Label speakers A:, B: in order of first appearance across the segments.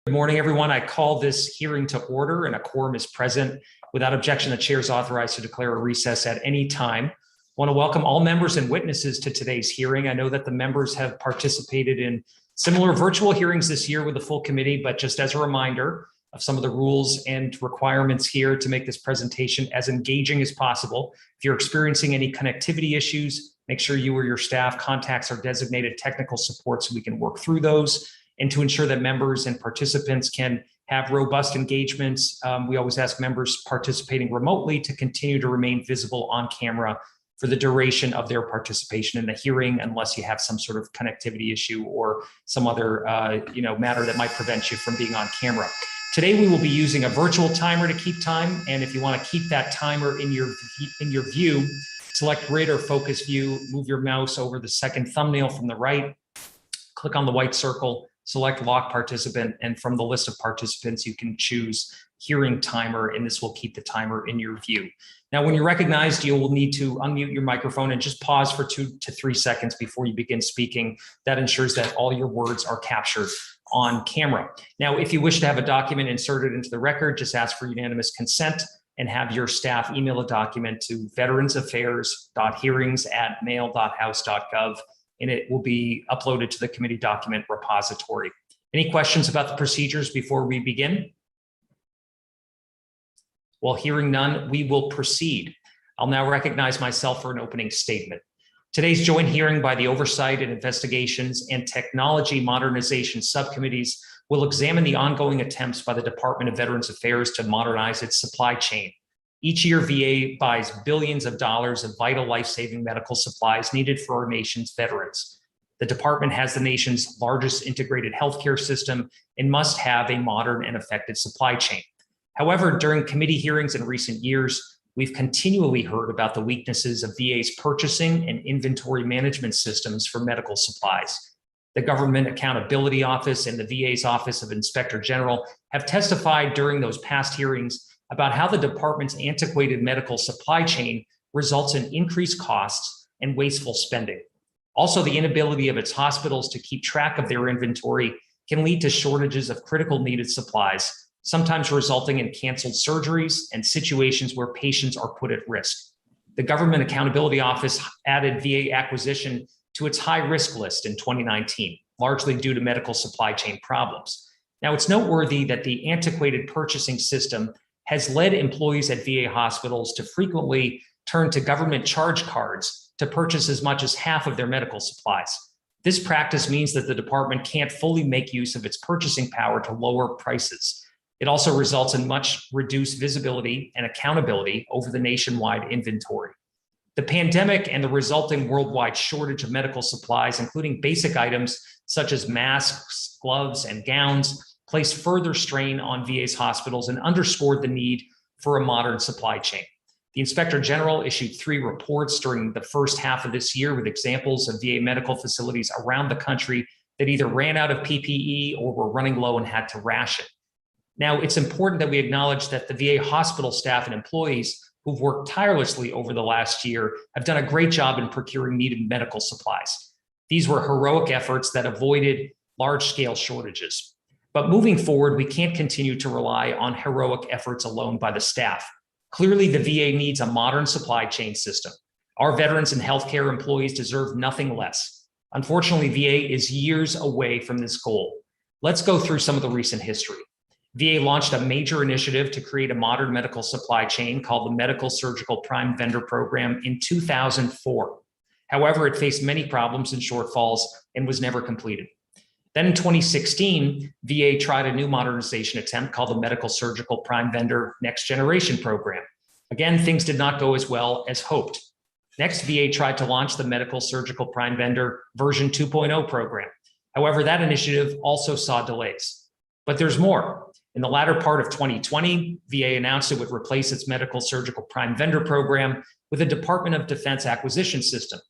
A: Good morning, everyone. I call this hearing to order and a quorum is present. Without objection, the chair is authorized to declare a recess at any time. I want to welcome all members and witnesses to today's hearing. I know that the members have participated in similar virtual hearings this year with the full committee, but just as a reminder of some of the rules and requirements here to make this presentation as engaging as possible. If you're experiencing any connectivity issues, make sure you or your staff contacts our designated technical support so we can work through those. And to ensure that members and participants can have robust engagements, we always ask members participating remotely to continue to remain visible on camera for the duration of their participation in the hearing, unless you have some sort of connectivity issue or some other matter that might prevent you from being on camera. Today, we will be using a virtual timer to keep time. And if you want to keep that timer in your view, select grid or focus view, move your mouse over the second thumbnail from the right, click on the white circle, select lock participant, and from the list of participants, you can choose hearing timer, and this will keep the timer in your view. Now, when you're recognized, you will need to unmute your microphone and just pause for 2 to 3 seconds before you begin speaking. That ensures that all your words are captured on camera. Now, if you wish to have a document inserted into the record, just ask for unanimous consent and have your staff email a document to veteransaffairs.hearings@mail.house.gov. and it will be uploaded to the committee document repository. Any questions about the procedures before we begin? Well, hearing none, we will proceed. I'll now recognize myself for an opening statement. Today's joint hearing by the Oversight and Investigations and Technology Modernization subcommittees will examine the ongoing attempts by the Department of Veterans Affairs to modernize its supply chain. Each year, VA buys billions of dollars of vital life-saving medical supplies needed for our nation's veterans. The department has the nation's largest integrated healthcare system and must have a modern and effective supply chain. However, during committee hearings in recent years, we've continually heard about the weaknesses of VA's purchasing and inventory management systems for medical supplies. The Government Accountability Office and the VA's Office of Inspector General have testified during those past hearings about how the department's antiquated medical supply chain results in increased costs and wasteful spending. Also, the inability of its hospitals to keep track of their inventory can lead to shortages of critical needed supplies, sometimes resulting in canceled surgeries and situations where patients are put at risk. The Government Accountability Office added VA acquisition to its high risk list in 2019, largely due to medical supply chain problems. Now, it's noteworthy that the antiquated purchasing system has led employees at VA hospitals to frequently turn to government charge cards to purchase as much as half of their medical supplies. This practice means that the department can't fully make use of its purchasing power to lower prices. It also results in much reduced visibility and accountability over the nationwide inventory. The pandemic and the resulting worldwide shortage of medical supplies, including basic items such as masks, gloves, and gowns, placed further strain on VA's hospitals and underscored the need for a modern supply chain. The Inspector General issued 3 reports during the first half of this year with examples of VA medical facilities around the country that either ran out of PPE or were running low and had to ration. Now, it's important that we acknowledge that the VA hospital staff and employees who've worked tirelessly over the last year have done a great job in procuring needed medical supplies. These were heroic efforts that avoided large-scale shortages. But moving forward, we can't continue to rely on heroic efforts alone by the staff. Clearly, the VA needs a modern supply chain system. Our veterans and healthcare employees deserve nothing less. Unfortunately, VA is years away from this goal. Let's go through some of the recent history. VA launched a major initiative to create a modern medical supply chain called the Medical Surgical Prime Vendor Program in 2004. However, it faced many problems and shortfalls and was never completed. Then in 2016, VA tried a new modernization attempt called the Medical Surgical Prime Vendor Next Generation Program. Again, things did not go as well as hoped. Next, VA tried to launch the Medical Surgical Prime Vendor version 2.0 program. However, that initiative also saw delays. But there's more. In the latter part of 2020, VA announced it would replace its Medical Surgical Prime Vendor program with a Department of Defense acquisition system.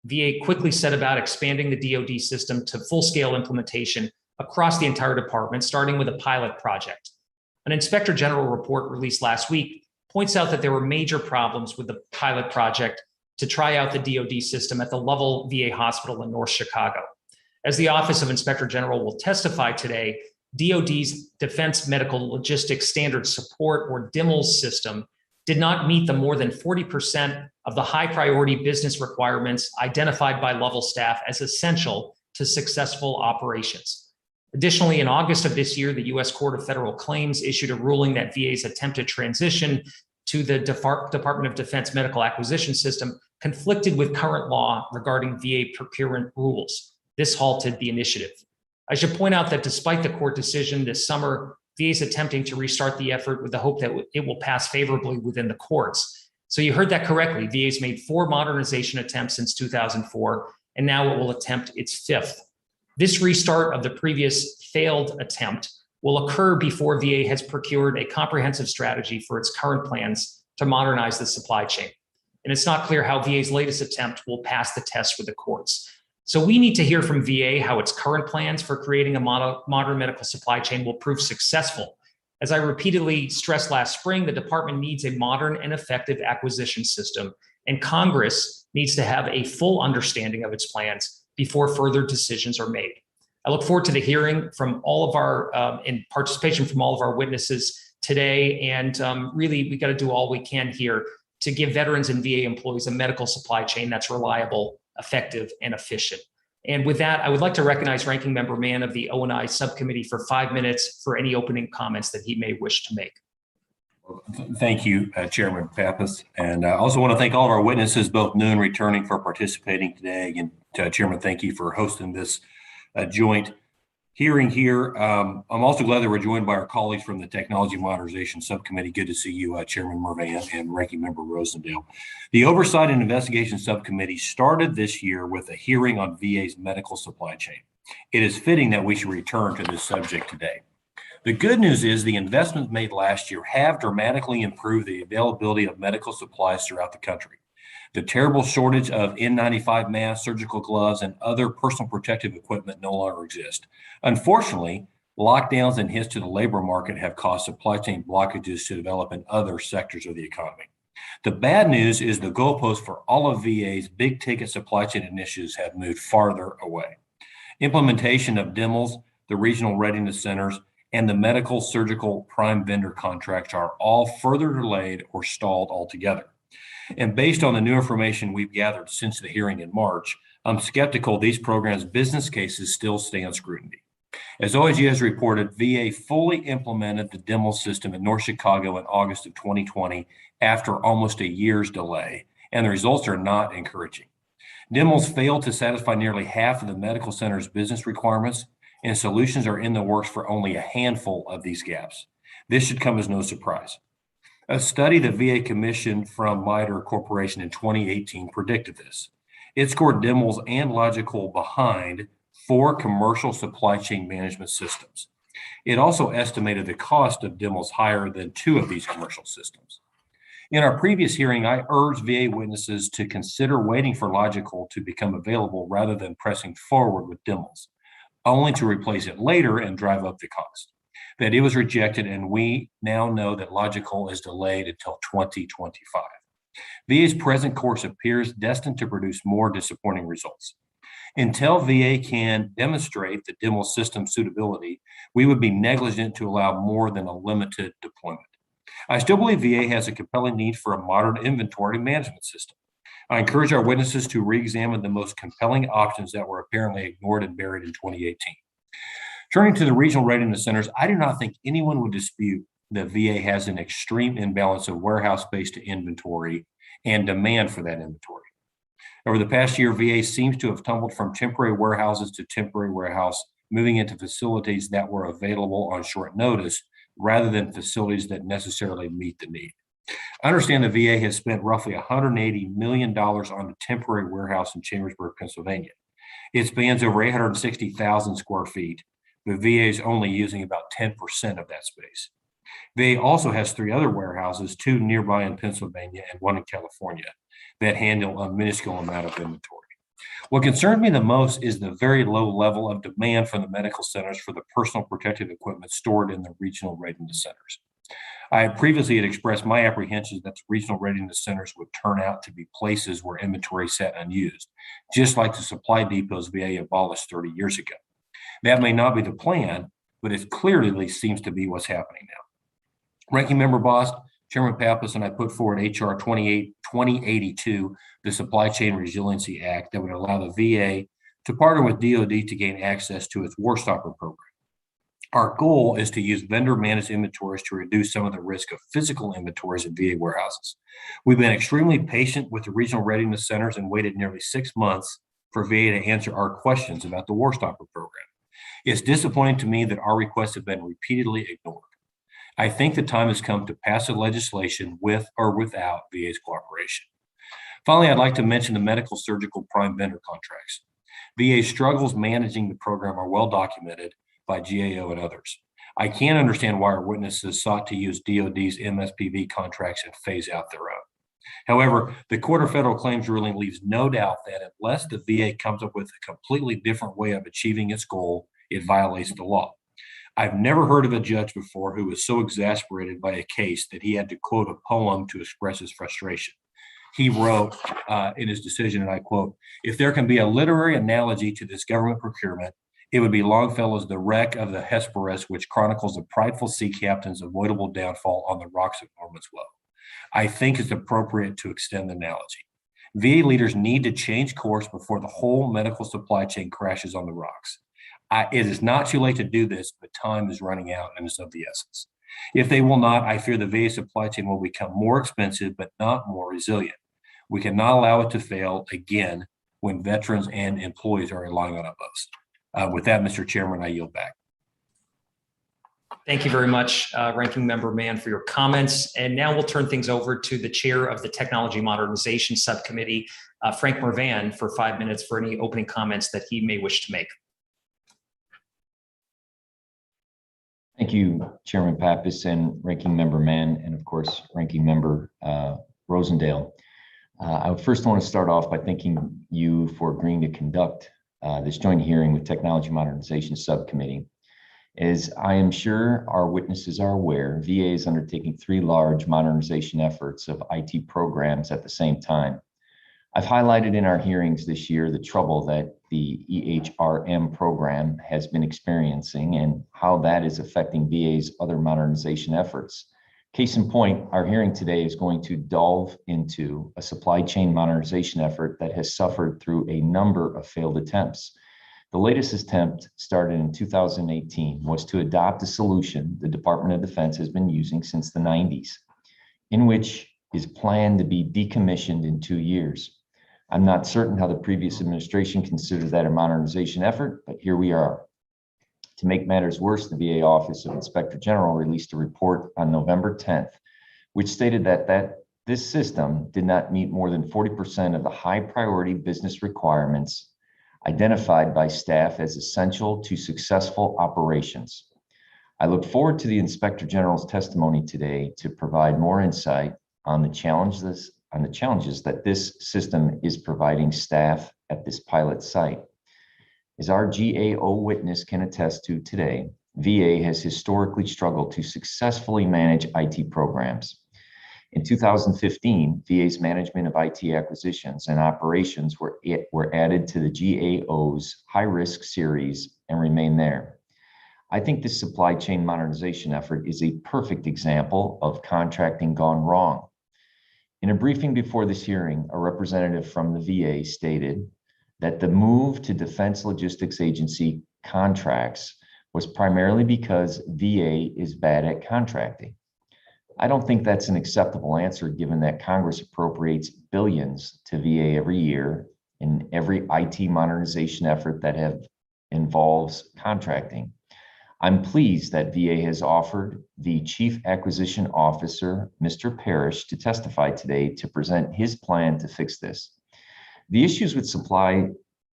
A: VA quickly set about expanding the DoD system to full-scale implementation across the entire department, starting with a pilot project. An Inspector General report released last week points out that there were major problems with the pilot project to try out the DoD system at the Lovell VA Hospital in North Chicago. As the Office of Inspector General will testify today, DoD's Defense Medical Logistics Standard Support, or DMLS system, did not meet the more than 40% of the high priority business requirements identified by level staff as essential to successful operations. Additionally, in August of this year, the U.S. Court of Federal Claims issued a ruling that VA's attempted transition to the Department of Defense medical acquisition system conflicted with current law regarding VA procurement rules. This halted the initiative. I should point out that despite the court decision this summer, VA is attempting to restart the effort with the hope that it will pass favorably within the courts. So you heard that correctly. VA has made 4 modernization attempts since 2004, and now it will attempt its 5th. This restart of the previous failed attempt will occur before VA has procured a comprehensive strategy for its current plans to modernize the supply chain. And it's not clear how VA's latest attempt will pass the test with the courts. So we need to hear from VA how its current plans for creating a modern medical supply chain will prove successful. As I repeatedly stressed last spring, the department needs a modern and effective acquisition system, and Congress needs to have a full understanding of its plans before further decisions are made. I look forward to the hearing from all of our and participation from all of our witnesses today. And really, we got to do all we can here to give veterans and VA employees a medical supply chain that's reliable, effective, and efficient. And with that, I would like to recognize Ranking Member Mann of the O&I Subcommittee for 5 minutes for any opening comments that he may wish to make.
B: Thank you, Chairman Pappas. And I also want to thank all of our witnesses, both new and returning, for participating today. And Chairman, thank you for hosting this joint hearing here. I'm also glad that we're joined by our colleagues from the Technology Modernization Subcommittee. Good to see you, Chairman Mervan and Ranking Member Rosendale. The Oversight and Investigation Subcommittee started this year with a hearing on VA's medical supply chain. It is fitting that we should return to this subject today. The good news is the investments made last year have dramatically improved the availability of medical supplies throughout the country. The terrible shortage of N95 masks, surgical gloves, and other personal protective equipment no longer exist. Unfortunately, lockdowns and hits to the labor market have caused supply chain blockages to develop in other sectors of the economy. The bad news is the goalposts for all of VA's big ticket supply chain initiatives have moved farther away. Implementation of DMLS, the regional readiness centers, and the medical surgical prime vendor contracts are all further delayed or stalled altogether. And based on the new information we've gathered since the hearing in March, I'm skeptical these programs' business cases still stand scrutiny. As OIG has reported, VA fully implemented the DMLS system in North Chicago in August of 2020 after almost a year's delay, and the results are not encouraging. DMLS failed to satisfy nearly half of the medical center's business requirements, and solutions are in the works for only a handful of these gaps. This should come as no surprise. A study that VA commissioned from MITRE Corporation in 2018 predicted this. It scored DMLS and Logical behind 4 commercial supply chain management systems. It also estimated the cost of DMLS higher than 2 of these commercial systems. In our previous hearing, I urged VA witnesses to consider waiting for Logical to become available rather than pressing forward with DMLS, only to replace it later and drive up the cost. That it was rejected, and we now know that Logical is delayed until 2025. VA's present course appears destined to produce more disappointing results. Until VA can demonstrate the DMLS system suitability, we would be negligent to allow more than a limited deployment. I still believe VA has a compelling need for a modern inventory management system. I encourage our witnesses to re-examine the most compelling options that were apparently ignored and buried in 2018. Turning to the regional readiness centers, I do not think anyone would dispute that VA has an extreme imbalance of warehouse space to inventory and demand for that inventory. Over the past year, VA seems to have tumbled from temporary warehouses to temporary warehouse, moving into facilities that were available on short notice rather than facilities that necessarily meet the need. I understand the VA has spent roughly $180 million on a temporary warehouse in Chambersburg, Pennsylvania. It spans over 860,000 square feet, but VA is only using about 10% of that space. VA also has 3 other warehouses, 2 nearby in Pennsylvania and 1 in California, that handle a minuscule amount of inventory. What concerns me the most is the very low level of demand from the medical centers for the personal protective equipment stored in the regional readiness centers. I previously had expressed my apprehensions that the regional readiness centers would turn out to be places where inventory sat unused, just like the supply depots VA abolished 30 years ago. That may not be the plan, but it clearly seems to be what's happening now. Ranking Member Boss, Chairman Pappas, and I put forward H.R. 2082, the Supply Chain Resiliency Act, that would allow the VA to partner with DoD to gain access to its War Stopper program. Our goal is to use vendor-managed inventories to reduce some of the risk of physical inventories at VA warehouses. We've been extremely patient with the regional readiness centers and waited nearly 6 months for VA to answer our questions about the War Stopper program. It's disappointing to me that our requests have been repeatedly ignored. I think the time has come to pass a legislation with or without VA's cooperation. Finally, I'd like to mention the medical surgical prime vendor contracts. VA struggles managing the program are well documented by GAO and others. I can't understand why our witnesses sought to use DoD's MSPV contracts and phase out their own. However, the Court of Federal Claims ruling leaves no doubt that unless the VA comes up with a completely different way of achieving its goal, it violates the law. I've never heard of a judge before who was so exasperated by a case that he had to quote a poem to express his frustration. He wrote in his decision, and I quote, "If there can be a literary analogy to this government procurement, it would be Longfellow's The Wreck of the Hesperus, which chronicles the prideful sea captain's avoidable downfall on the rocks of Norman's Woe. I think it's appropriate to extend the analogy. VA leaders need to change course before the whole medical supply chain crashes on the rocks. It is not too late to do this, but time is running out and is of the essence. If they will not, I fear the VA supply chain will become more expensive, but not more resilient. We cannot allow it to fail again when veterans and employees are relying on us." With that, Mr. Chairman, I yield back.
A: Thank you very much, Ranking Member Mann, for your comments. And now we'll turn things over to the chair of the Technology Modernization Subcommittee, Frank Mervan, for 5 minutes for any opening comments that he may wish to make.
C: Thank you, Chairman Pappas and Ranking Member Mann, and of course, Ranking Member Rosendale. I would first want to start off by thanking you for agreeing to conduct this joint hearing with Technology Modernization Subcommittee. As I am sure our witnesses are aware, VA is undertaking 3 large modernization efforts of IT programs at the same time. I've highlighted in our hearings this year the trouble that the EHRM program has been experiencing and how that is affecting VA's other modernization efforts. Case in point, our hearing today is going to delve into a supply chain modernization effort that has suffered through a number of failed attempts. The latest attempt, started in 2018, was to adopt a solution the Department of Defense has been using since the 90s, in which is planned to be decommissioned in 2 years. I'm not certain how the previous administration considered that a modernization effort, but here we are. To make matters worse, the VA Office of Inspector General released a report on November 10th, which stated that this system did not meet more than 40% of the high priority business requirements identified by staff as essential to successful operations. I look forward to the Inspector General's testimony today to provide more insight on the challenges that this system is providing staff at this pilot site. As our GAO witness can attest to today, VA has historically struggled to successfully manage IT programs. In 2015, VA's management of IT acquisitions and operations were added to the GAO's high-risk series and remain there. I think this supply chain modernization effort is a perfect example of contracting gone wrong. In a briefing before this hearing, a representative from the VA stated that the move to Defense Logistics Agency contracts was primarily because VA is bad at contracting. I don't think that's an acceptable answer given that Congress appropriates billions to VA every year in every IT modernization effort that involves contracting. I'm pleased that VA has offered the Chief Acquisition Officer, Mr. Parrish, to testify today to present his plan to fix this. The issues with supply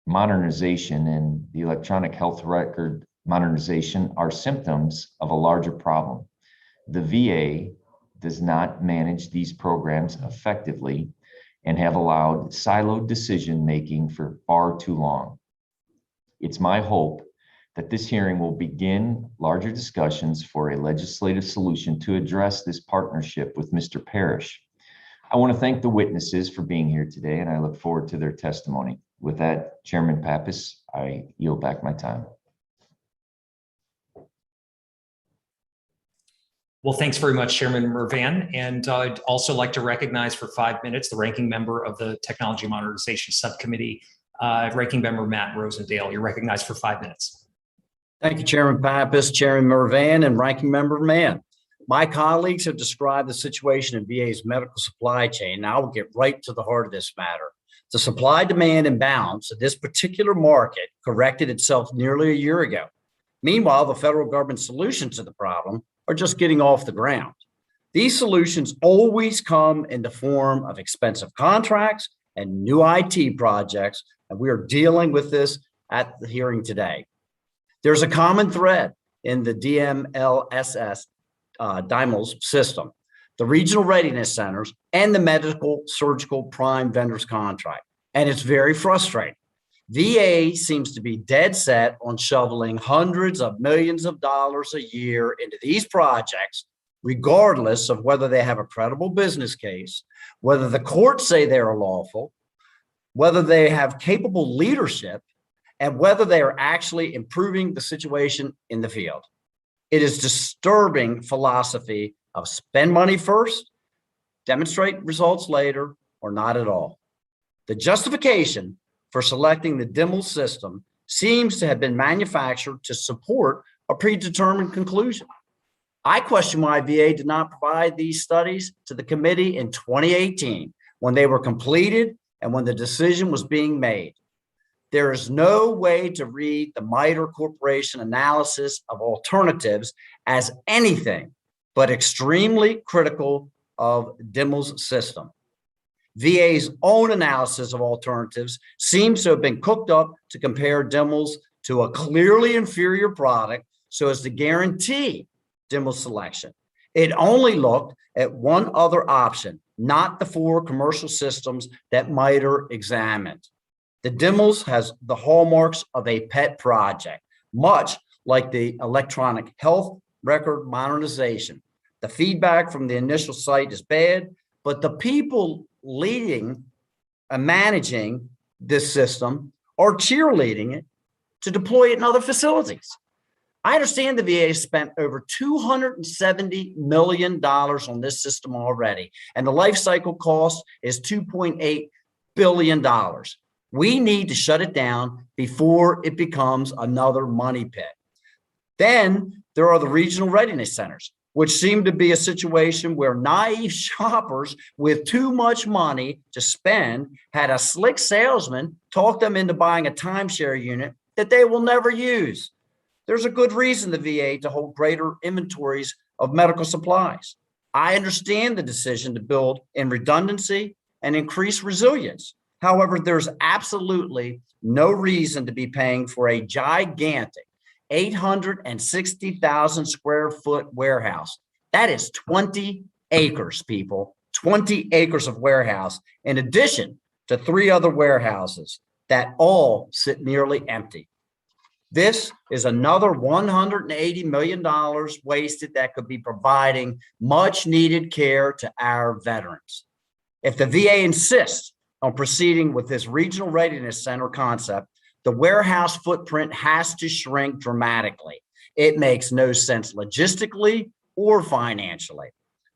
C: modernization and the electronic health record modernization are symptoms of a larger problem. The VA does not manage these programs effectively and have allowed siloed decision-making for far too long. It's my hope that this hearing will begin larger discussions for a legislative solution to address this partnership with Mr. Parrish. I want to thank the witnesses for being here today, and I look forward to their testimony. With that, Chairman Pappas, I yield back my time.
A: Well, thanks very much, Chairman Mervan. And I'd also like to recognize for 5 minutes the ranking member of the Technology Modernization Subcommittee, Ranking Member Matt Rosendale. You're recognized for 5 minutes.
D: Thank you, Chairman Pappas, Chairman Mervan, and Ranking Member Mann. My colleagues have described the situation in VA's medical supply chain, and I will get right to the heart of this matter. The supply-demand imbalance of this particular market corrected itself nearly a year ago. Meanwhile, the federal government's solutions to the problem are just getting off the ground. These solutions always come in the form of expensive contracts and new IT projects, and we are dealing with this at the hearing today. There's a common thread in the DMLS system, the regional readiness centers, and the medical surgical prime vendors contract. And it's very frustrating. VA seems to be dead set on shoveling hundreds of millions of dollars a year into these projects, regardless of whether they have a credible business case, whether the courts say they are lawful, whether they have capable leadership, and whether they are actually improving the situation in the field. It is disturbing philosophy of spend money first, demonstrate results later, or not at all. The justification for selecting the DML system seems to have been manufactured to support a predetermined conclusion. I question why VA did not provide these studies to the committee in 2018 when they were completed and when the decision was being made. There is no way to read the MITRE Corporation analysis of alternatives as anything but extremely critical of DML's system. VA's own analysis of alternatives seems to have been cooked up to compare DML's to a clearly inferior product so as to guarantee DML selection. It only looked at one other option, not the 4 commercial systems that MITRE examined. The DML's has the hallmarks of a pet project, much like the electronic health record modernization. The feedback from the initial site is bad, but the people leading and managing this system are cheerleading it to deploy it in other facilities. I understand the VA has spent over $270 million on this system already, and the life cycle cost is $2.8 billion. We need to shut it down before it becomes another money pit. Then there are the regional readiness centers, which seem to be a situation where naive shoppers with too much money to spend had a slick salesman talk them into buying a timeshare unit that they will never use. There's a good reason the VA to hold greater inventories of medical supplies. I understand the decision to build in redundancy and increase resilience. However, there's absolutely no reason to be paying for a gigantic 860,000 square foot warehouse. That is 20 acres, people, 20 acres of warehouse, in addition to 3 other warehouses that all sit nearly empty. This is another $180 million wasted that could be providing much needed care to our veterans. If the VA insists on proceeding with this regional readiness center concept, the warehouse footprint has to shrink dramatically. It makes no sense logistically or financially.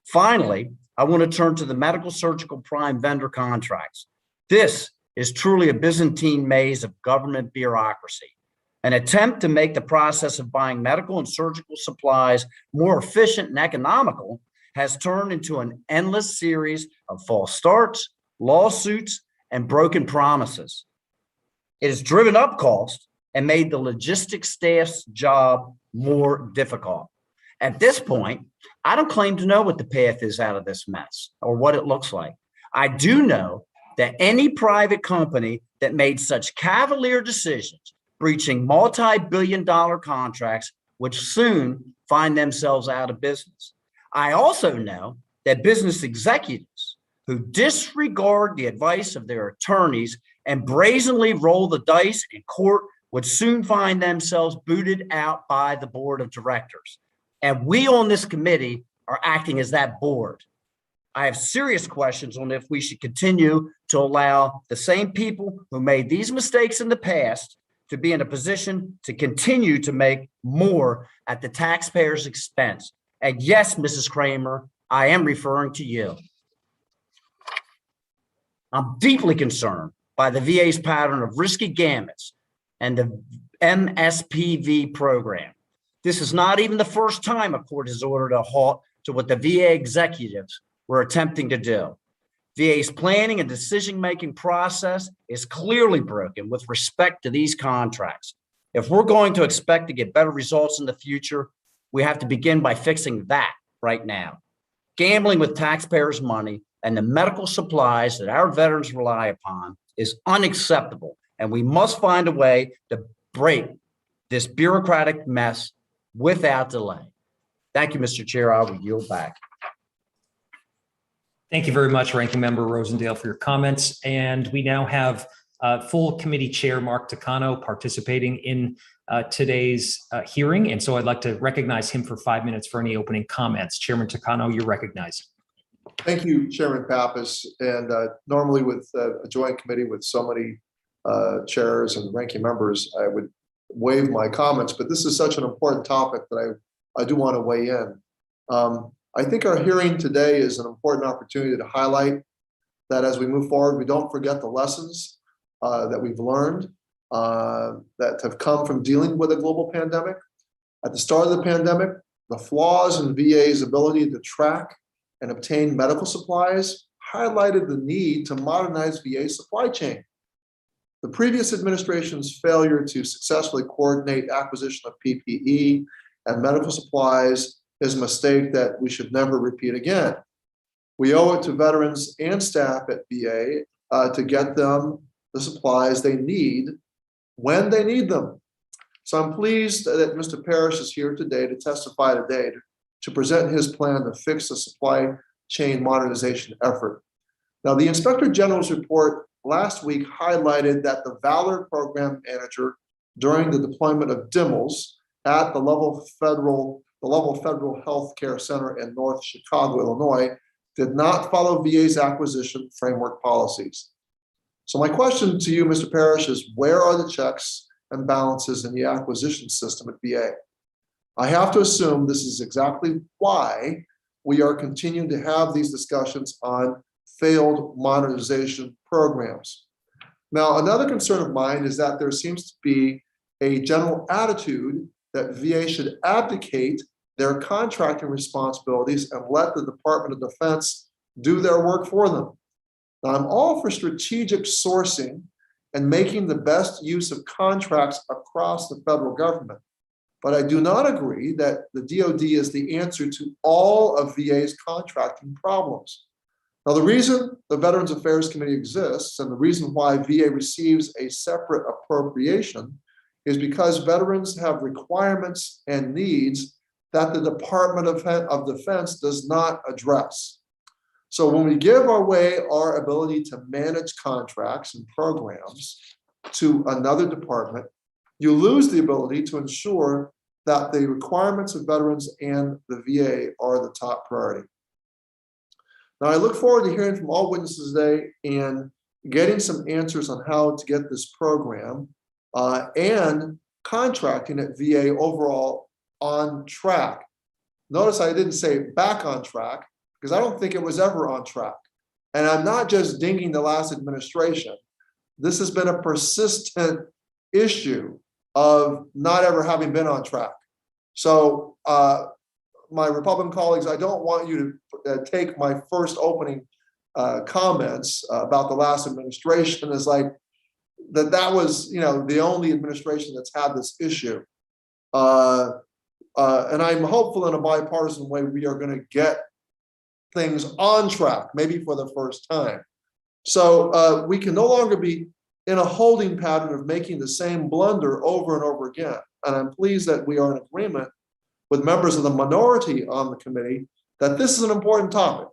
D: Finally, I want to turn to the medical surgical prime vendor contracts. This is truly a Byzantine maze of government bureaucracy. An attempt to make the process of buying medical and surgical supplies more efficient and economical has turned into an endless series of false starts, lawsuits, and broken promises. It has driven up costs and made the logistics staff's job more difficult. At this point, I don't claim to know what the path is out of this mess or what it looks like. I do know that any private company that made such cavalier decisions, breaching multi-billion-dollar contracts, would soon find themselves out of business. I also know that business executives who disregard the advice of their attorneys and brazenly roll the dice in court would soon find themselves booted out by the board of directors. And we on this committee are acting as that board. I have serious questions on if we should continue to allow the same people who made these mistakes in the past to be in a position to continue to make more at the taxpayer's expense. And yes, Mrs. Kramer, I am referring to you. I'm deeply concerned by the VA's pattern of risky gamuts and the MSPV program. This is not even the first time a court has ordered a halt to what the VA executives were attempting to do. VA's planning and decision-making process is clearly broken with respect to these contracts. If we're going to expect to get better results in the future, we have to begin by fixing that right now. Gambling with taxpayers' money and the medical supplies that our veterans rely upon is unacceptable, and we must find a way to break this bureaucratic mess without delay. Thank you, Mr. Chair. I will yield back.
A: Thank you very much, Ranking Member Rosendale, for your comments. And we now have full committee chair Mark Takano participating in today's hearing. And so I'd like to recognize him for 5 minutes for any opening comments. Chairman Takano, you're recognized.
E: Thank you, Chairman Pappas. And normally with a joint committee with so many chairs and ranking members, I would waive my comments, but this is such an important topic that I do want to weigh in. I think our hearing today is an important opportunity to highlight that as we move forward, we don't forget the lessons that we've learned that have come from dealing with a global pandemic. At the start of the pandemic, the flaws in VA's ability to track and obtain medical supplies highlighted the need to modernize VA's supply chain. The previous administration's failure to successfully coordinate acquisition of PPE and medical supplies is a mistake that we should never repeat again. We owe it to veterans and staff at VA to get them the supplies they need when they need them. So I'm pleased that Mr. Parrish is here today to testify today to present his plan to fix the supply chain modernization effort. Now, the Inspector General's report last week highlighted that the Valor Program Manager during the deployment of DIMLs at the Level Federal Health Care Center in North Chicago, Illinois, did not follow VA's acquisition framework policies. So my question to you, Mr. Parrish, is where are the checks and balances in the acquisition system at VA? I have to assume this is exactly why we are continuing to have these discussions on failed modernization programs. Now, another concern of mine is that there seems to be a general attitude that VA should abdicate their contracting responsibilities and let the Department of Defense do their work for them. Now, I'm all for strategic sourcing and making the best use of contracts across the federal government, but I do not agree that the DoD is the answer to all of VA's contracting problems. Now, the reason the Veterans Affairs Committee exists and the reason why VA receives a separate appropriation is because veterans have requirements and needs that the Department of Defense does not address. So when we give away our ability to manage contracts and programs to another department, you lose the ability to ensure that the requirements of veterans and the VA are the top priority. Now, I look forward to hearing from all witnesses today and getting some answers on how to get this program and contracting at VA overall on track. Notice I didn't say back on track because I don't think it was ever on track. And I'm not just dinging the last administration. This has been a persistent issue of not ever having been on track. So my Republican colleagues, I don't want you to take my first opening comments about the last administration as like that was, you know, the only administration that's had this issue. And I'm hopeful in a bipartisan way we are going to get things on track, maybe for the first time. So we can no longer be in a holding pattern of making the same blunder over and over again. And I'm pleased that we are in agreement with members of the minority on the committee that this is an important topic.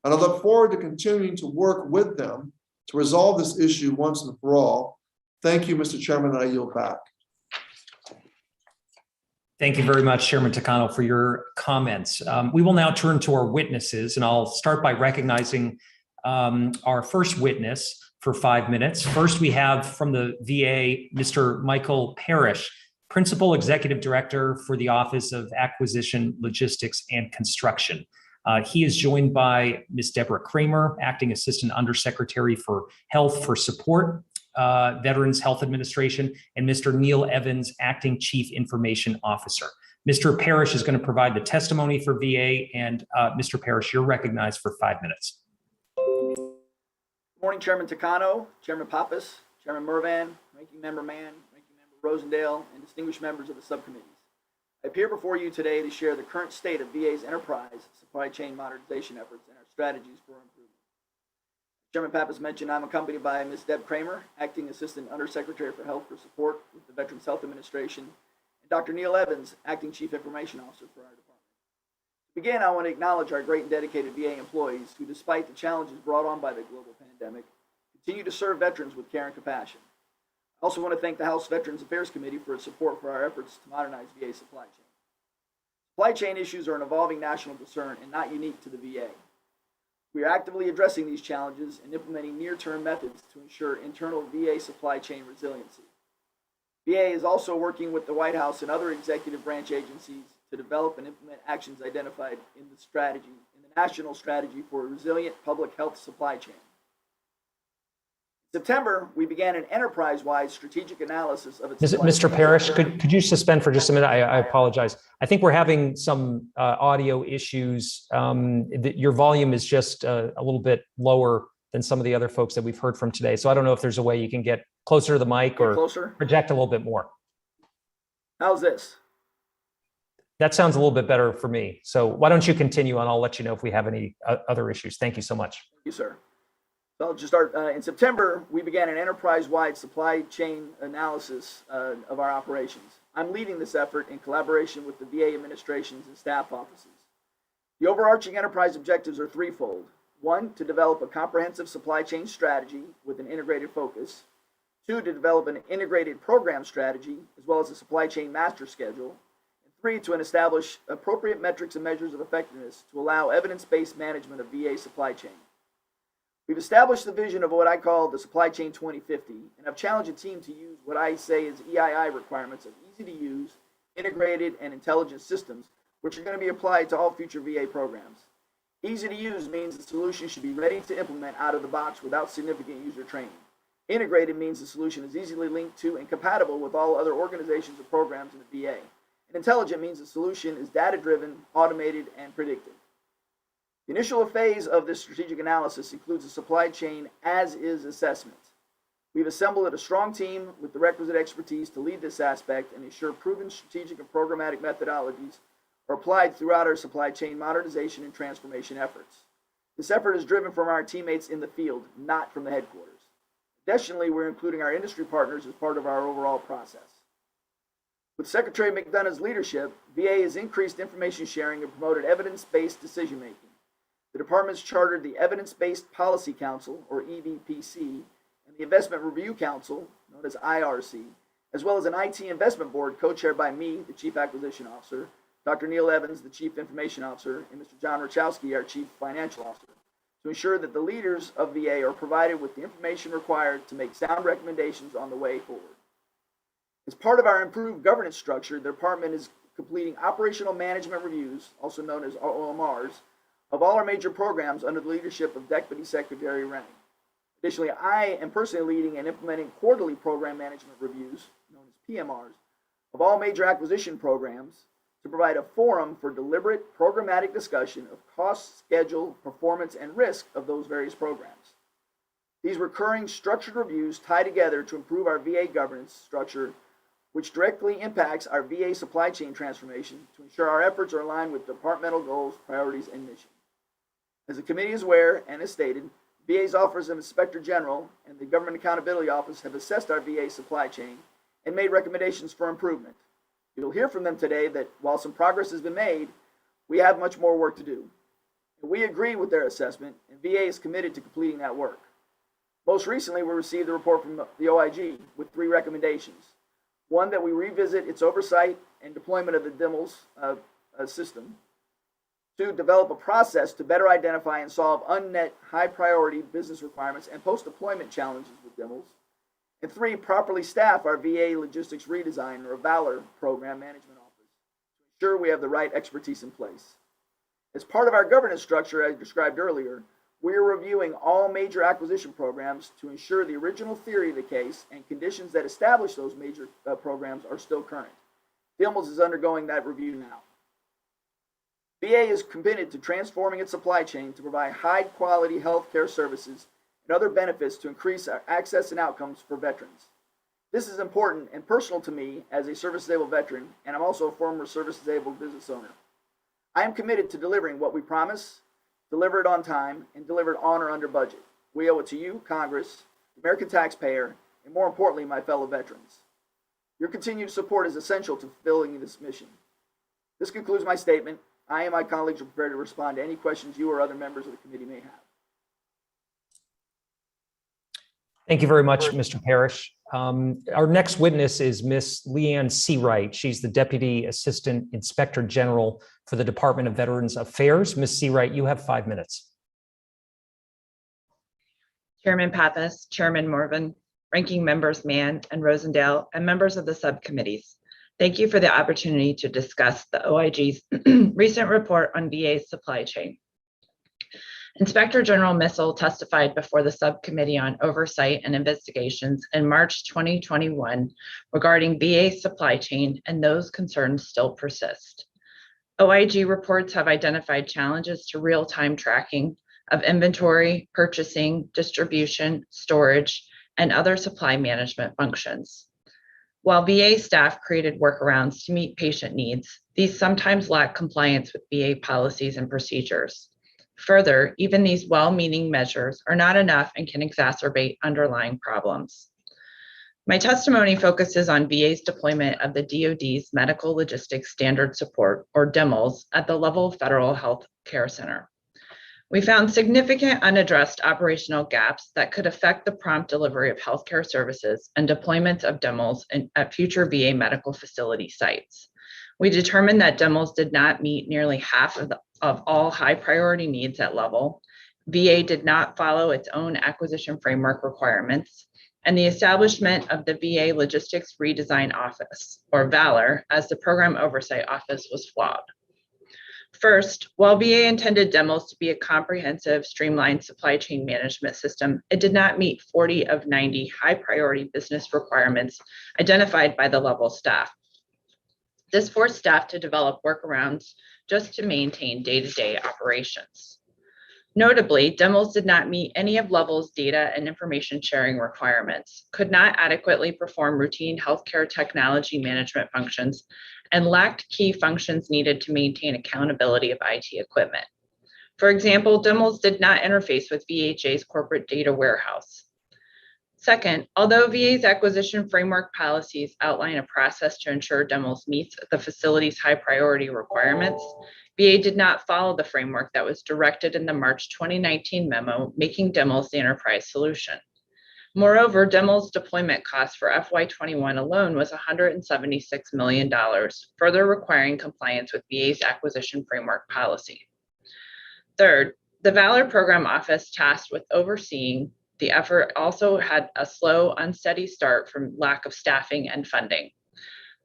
E: And I look forward to continuing to work with them to resolve this issue once and for all. Thank you, Mr. Chairman, and I yield back.
A: Thank you very much, Chairman Takano, for your comments. We will now turn to our witnesses, and I'll start by recognizing our first witness for 5 minutes. First, we have from the VA, Mr. Michael Parrish. Principal Executive Director for the Office of Acquisition, Logistics, and Construction. He is joined by Ms. Deborah Kramer, Acting Assistant Undersecretary for Health for Support, Veterans Health Administration, and Mr. Neil Evans, Acting Chief Information Officer. Mr. Parrish is going to provide the testimony for VA, and Mr. Parrish, you're recognized for 5 minutes.
F: Good morning, Chairman Takano, Chairman Pappas, Chairman Mervan, Ranking Member Mann, Ranking Member Rosendale, and distinguished members of the subcommittees. I appear before you today to share the current state of VA's enterprise supply chain modernization efforts and our strategies for improvement. Chairman Pappas mentioned I'm accompanied by Ms. Deb Kramer, Acting Assistant Undersecretary for Health for Support with the Veterans Health Administration, and Dr. Neil Evans, Acting Chief Information Officer for our department. To begin, I want to acknowledge our great and dedicated VA employees who, despite the challenges brought on by the global pandemic, continue to serve veterans with care and compassion. I also want to thank the House Veterans Affairs Committee for its support for our efforts to modernize VA supply chain. Supply chain issues are an evolving national concern and not unique to the VA. We are actively addressing these challenges and implementing near-term methods to ensure internal VA supply chain resiliency. VA is also working with the White House and other executive branch agencies to develop and implement actions identified in the National Strategy for a Resilient Public Health Supply Chain. In September, we began an enterprise-wide strategic analysis of its
A: Mr. Parrish, could you suspend for just a minute? I apologize. I think we're having some audio issues. Your volume is just a little bit lower than some of the other folks that we've heard from today. So I don't know if there's a way you can get closer to the mic or project a little bit more.
F: How's this?
A: That sounds a little bit better for me. So why don't you continue and I'll let you know if we have any other issues. Thank you so much.
F: Thank you, sir. So I'll just start. In September, we began an enterprise-wide supply chain analysis of our operations. I'm leading this effort in collaboration with the VA administrations and staff offices. The overarching enterprise objectives are threefold. One, to develop a comprehensive supply chain strategy with an integrated focus. Two, to develop an integrated program strategy, as well as a supply chain master schedule. And three, to establish appropriate metrics and measures of effectiveness to allow evidence-based management of VA supply chain. We've established the vision of what I call the Supply Chain 2050, and I've challenged the team to use what I say is EII requirements of easy-to-use, integrated, and intelligent systems, which are going to be applied to all future VA programs. Easy to use means the solution should be ready to implement out of the box without significant user training. Integrated means the solution is easily linked to and compatible with all other organizations or programs in the VA. And intelligent means the solution is data-driven, automated, and predictive. The initial phase of this strategic analysis includes a supply chain as-is assessment. We've assembled a strong team with the requisite expertise to lead this aspect and ensure proven strategic and programmatic methodologies are applied throughout our supply chain modernization and transformation efforts. This effort is driven from our teammates in the field, not from the headquarters. Additionally, we're including our industry partners as part of our overall process. With Secretary McDonough's leadership, VA has increased information sharing and promoted evidence-based decision-making. The department's chartered the Evidence-Based Policy Council, or EVPC, and the Investment Review Council, known as IRC, as well as an IT investment board co-chaired by me, the Chief Acquisition Officer, Dr. Neil Evans, the Chief Information Officer, and Mr. John Rachowski, our Chief Financial Officer, to ensure that the leaders of VA are provided with the information required to make sound recommendations on the way forward. As part of our improved governance structure, the department is completing operational management reviews, also known as OMRs, of all our major programs under the leadership of Deputy Secretary Renning. Additionally, I am personally leading and implementing quarterly program management reviews, known as PMRs, of all major acquisition programs to provide a forum for deliberate programmatic discussion of cost, schedule, performance, and risk of those various programs. These recurring structured reviews tie together to improve our VA governance structure, which directly impacts our VA supply chain transformation to ensure our efforts are aligned with departmental goals, priorities, and mission. As the committee is aware and has stated, VA's Office of Inspector General and the Government Accountability Office have assessed our VA supply chain and made recommendations for improvement. You'll hear from them today that while some progress has been made, we have much more work to do. And we agree with their assessment, and VA is committed to completing that work. Most recently, we received the report from the OIG with 3 recommendations. One, that we revisit its oversight and deployment of the DIMLS system. 2, develop a process to better identify and solve unmet high-priority business requirements and post-deployment challenges with DIMLS. And 3, properly staff our VA Logistics Redesign, or VALOR, Program Management Office to ensure we have the right expertise in place. As part of our governance structure, as described earlier, we are reviewing all major acquisition programs to ensure the original theory of the case and conditions that establish those major programs are still current. DIMLS is undergoing that review now. VA is committed to transforming its supply chain to provide high-quality healthcare services and other benefits to increase our access and outcomes for veterans. This is important and personal to me as a service-disabled veteran, and I'm also a former service-disabled business owner. I am committed to delivering what we promise, deliver it on time, and deliver it on or under budget. We owe it to you, Congress, the American taxpayer, and more importantly, my fellow veterans. Your continued support is essential to fulfilling this mission. This concludes my statement. I and my colleagues are prepared to respond to any questions you or other members of the committee may have.
A: Thank you very much, Mr. Parrish. Our next witness is Ms. Leanne Seawright. She's the Deputy Assistant Inspector General for the Department of Veterans Affairs. Ms. Seawright, you have 5 minutes.
G: Chairman Pappas, Chairman Morvan, Ranking Members Mann and Rosendale, and members of the subcommittees. Thank you for the opportunity to discuss the OIG's recent report on VA's supply chain. Inspector General Missel testified before the Subcommittee on Oversight and Investigations in March 2021 regarding VA's supply chain, and those concerns still persist. OIG reports have identified challenges to real-time tracking of inventory, purchasing, distribution, storage, and other supply management functions. While VA staff created workarounds to meet patient needs, these sometimes lack compliance with VA policies and procedures. Further, even these well-meaning measures are not enough and can exacerbate underlying problems. My testimony focuses on VA's deployment of the DoD's Medical Logistics Standard Support, or DEMLS, at the level of Federal Health Care Center. We found significant unaddressed operational gaps that could affect the prompt delivery of healthcare services and deployments of DEMLS at future VA medical facility sites. We determined that DEMLS did not meet nearly half of all high priority needs at level. VA did not follow its own acquisition framework requirements, and the establishment of the VA Logistics Redesign Office, or VALOR, as the program oversight office was flawed. First, while VA intended DEMLS to be a comprehensive, streamlined supply chain management system, it did not meet 40 of 90 high priority business requirements identified by the level staff. This forced staff to develop workarounds just to maintain day-to-day operations. Notably, DEMLS did not meet any of level's data and information sharing requirements, could not adequately perform routine healthcare technology management functions, and lacked key functions needed to maintain accountability of IT equipment. For example, DEMLS did not interface with VHA's corporate data warehouse. Second, although VA's acquisition framework policies outline a process to ensure DEMLS meets the facility's high priority requirements, VA did not follow the framework that was directed in the March 2019 memo, making DEMLS the enterprise solution. Moreover, DEMLS deployment cost for FY21 alone was $176 million, further requiring compliance with VA's acquisition framework policy. Third, the VALOR Program Office tasked with overseeing the effort also had a slow, unsteady start from lack of staffing and funding.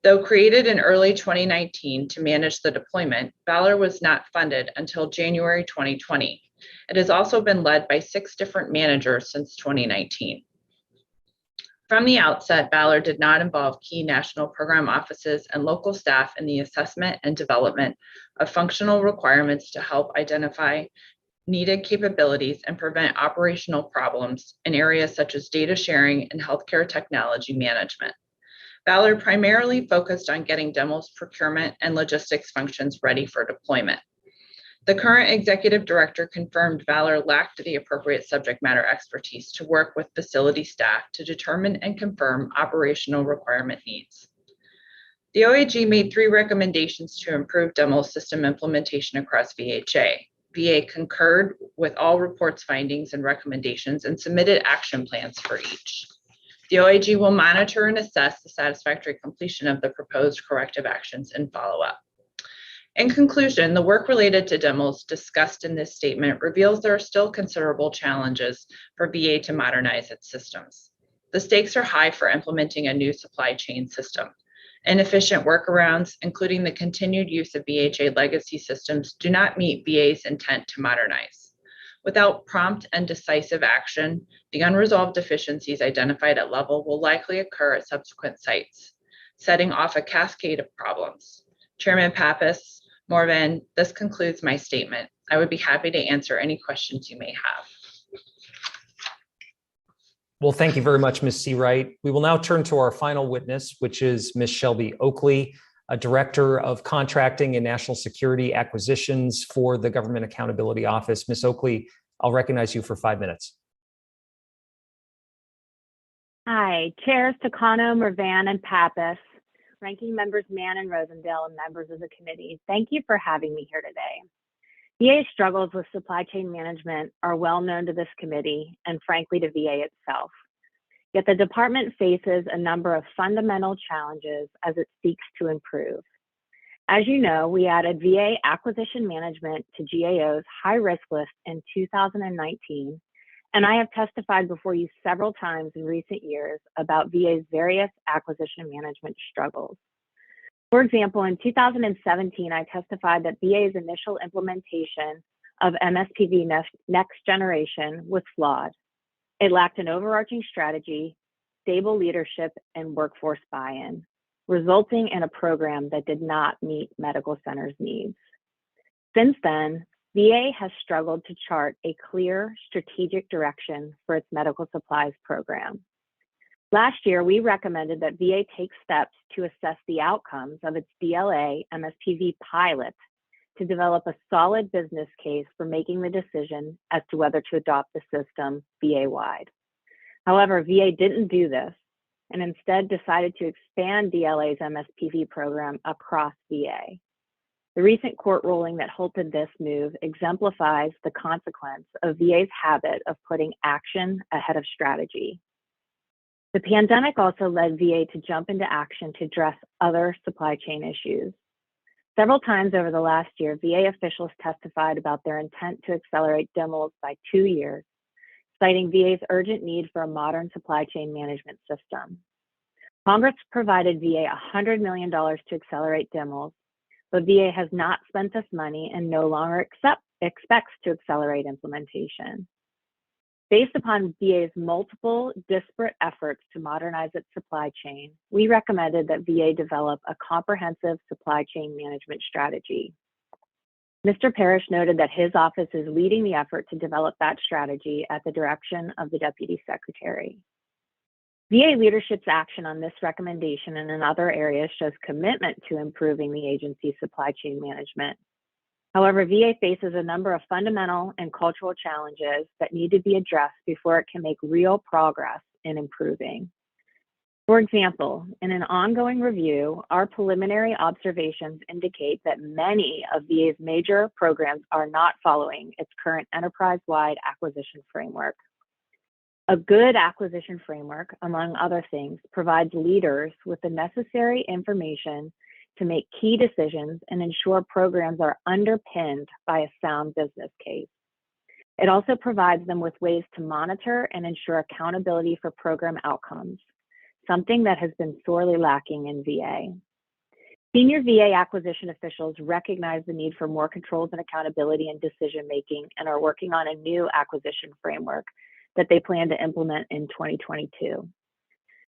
G: Though created in early 2019 to manage the deployment, VALOR was not funded until January 2020. It has also been led by 6 different managers since 2019. From the outset, VALOR did not involve key national program offices and local staff in the assessment and development of functional requirements to help identify needed capabilities and prevent operational problems in areas such as data sharing and healthcare technology management. VALOR primarily focused on getting DEMLS procurement and logistics functions ready for deployment. The current executive director confirmed VALOR lacked the appropriate subject matter expertise to work with facility staff to determine and confirm operational requirement needs. The OIG made 3 recommendations to improve DEMLS system implementation across VHA. VA concurred with all reports, findings, and recommendations and submitted action plans for each. The OIG will monitor and assess the satisfactory completion of the proposed corrective actions and follow up. In conclusion, the work related to DEMLS discussed in this statement reveals there are still considerable challenges for VA to modernize its systems. The stakes are high for implementing a new supply chain system. Inefficient workarounds, including the continued use of VHA legacy systems, do not meet VA's intent to modernize. Without prompt and decisive action, the unresolved deficiencies identified at level will likely occur at subsequent sites, setting off a cascade of problems. Chairman Pappas, Morvan, this concludes my statement. I would be happy to answer any questions you may have.
A: Well, thank you very much, Ms. Seawright. We will now turn to our final witness, which is Ms. Shelby Oakley, a Director of Contracting and National Security Acquisitions for the Government Accountability Office. Ms. Oakley, I'll recognize you for 5 minutes.
H: Hi, Chairs Takano, Mervan, and Pappas, Ranking Members Mann and Rosendale, and members of the committee. Thank you for having me here today. VA struggles with supply chain management are well known to this committee and frankly to VA itself. Yet the department faces a number of fundamental challenges as it seeks to improve. As you know, we added VA acquisition management to GAO's high risk list in 2019, and I have testified before you several times in recent years about VA's various acquisition management struggles. For example, in 2017, I testified that VA's initial implementation of MSPV Next Generation was flawed. It lacked an overarching strategy, stable leadership, and workforce buy-in, resulting in a program that did not meet medical centers' needs. Since then, VA has struggled to chart a clear strategic direction for its medical supplies program. Last year, we recommended that VA take steps to assess the outcomes of its DLA MSPV pilot to develop a solid business case for making the decision as to whether to adopt the system VA-wide. However, VA didn't do this and instead decided to expand DLA's MSPV program across VA. The recent court ruling that halted this move exemplifies the consequence of VA's habit of putting action ahead of strategy. The pandemic also led VA to jump into action to address other supply chain issues. Several times over the last year, VA officials testified about their intent to accelerate demos by 2 years, citing VA's urgent need for a modern supply chain management system. Congress provided VA $100 million to accelerate demos, but VA has not spent this money and no longer expects to accelerate implementation. Based upon VA's multiple disparate efforts to modernize its supply chain, we recommended that VA develop a comprehensive supply chain management strategy. Mr. Parrish noted that his office is leading the effort to develop that strategy at the direction of the Deputy Secretary. VA leadership's action on this recommendation and in other areas shows commitment to improving the agency's supply chain management. However, VA faces a number of fundamental and cultural challenges that need to be addressed before it can make real progress in improving. For example, in an ongoing review, our preliminary observations indicate that many of VA's major programs are not following its current enterprise-wide acquisition framework. A good acquisition framework, among other things, provides leaders with the necessary information to make key decisions and ensure programs are underpinned by a sound business case. It also provides them with ways to monitor and ensure accountability for program outcomes, something that has been sorely lacking in VA. Senior VA acquisition officials recognize the need for more controls and accountability in decision-making and are working on a new acquisition framework that they plan to implement in 2022.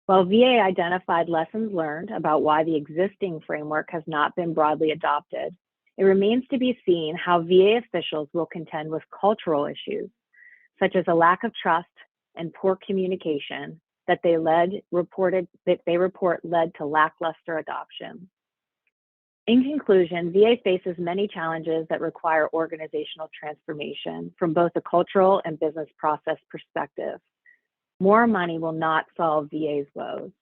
H: While VA identified lessons learned about why the existing framework has not been broadly adopted, it remains to be seen how VA officials will contend with cultural issues, such as a lack of trust and poor communication that they report led to lackluster adoption. In conclusion, VA faces many challenges that require organizational transformation from both a cultural and business process perspective. More money will not solve VA's woes.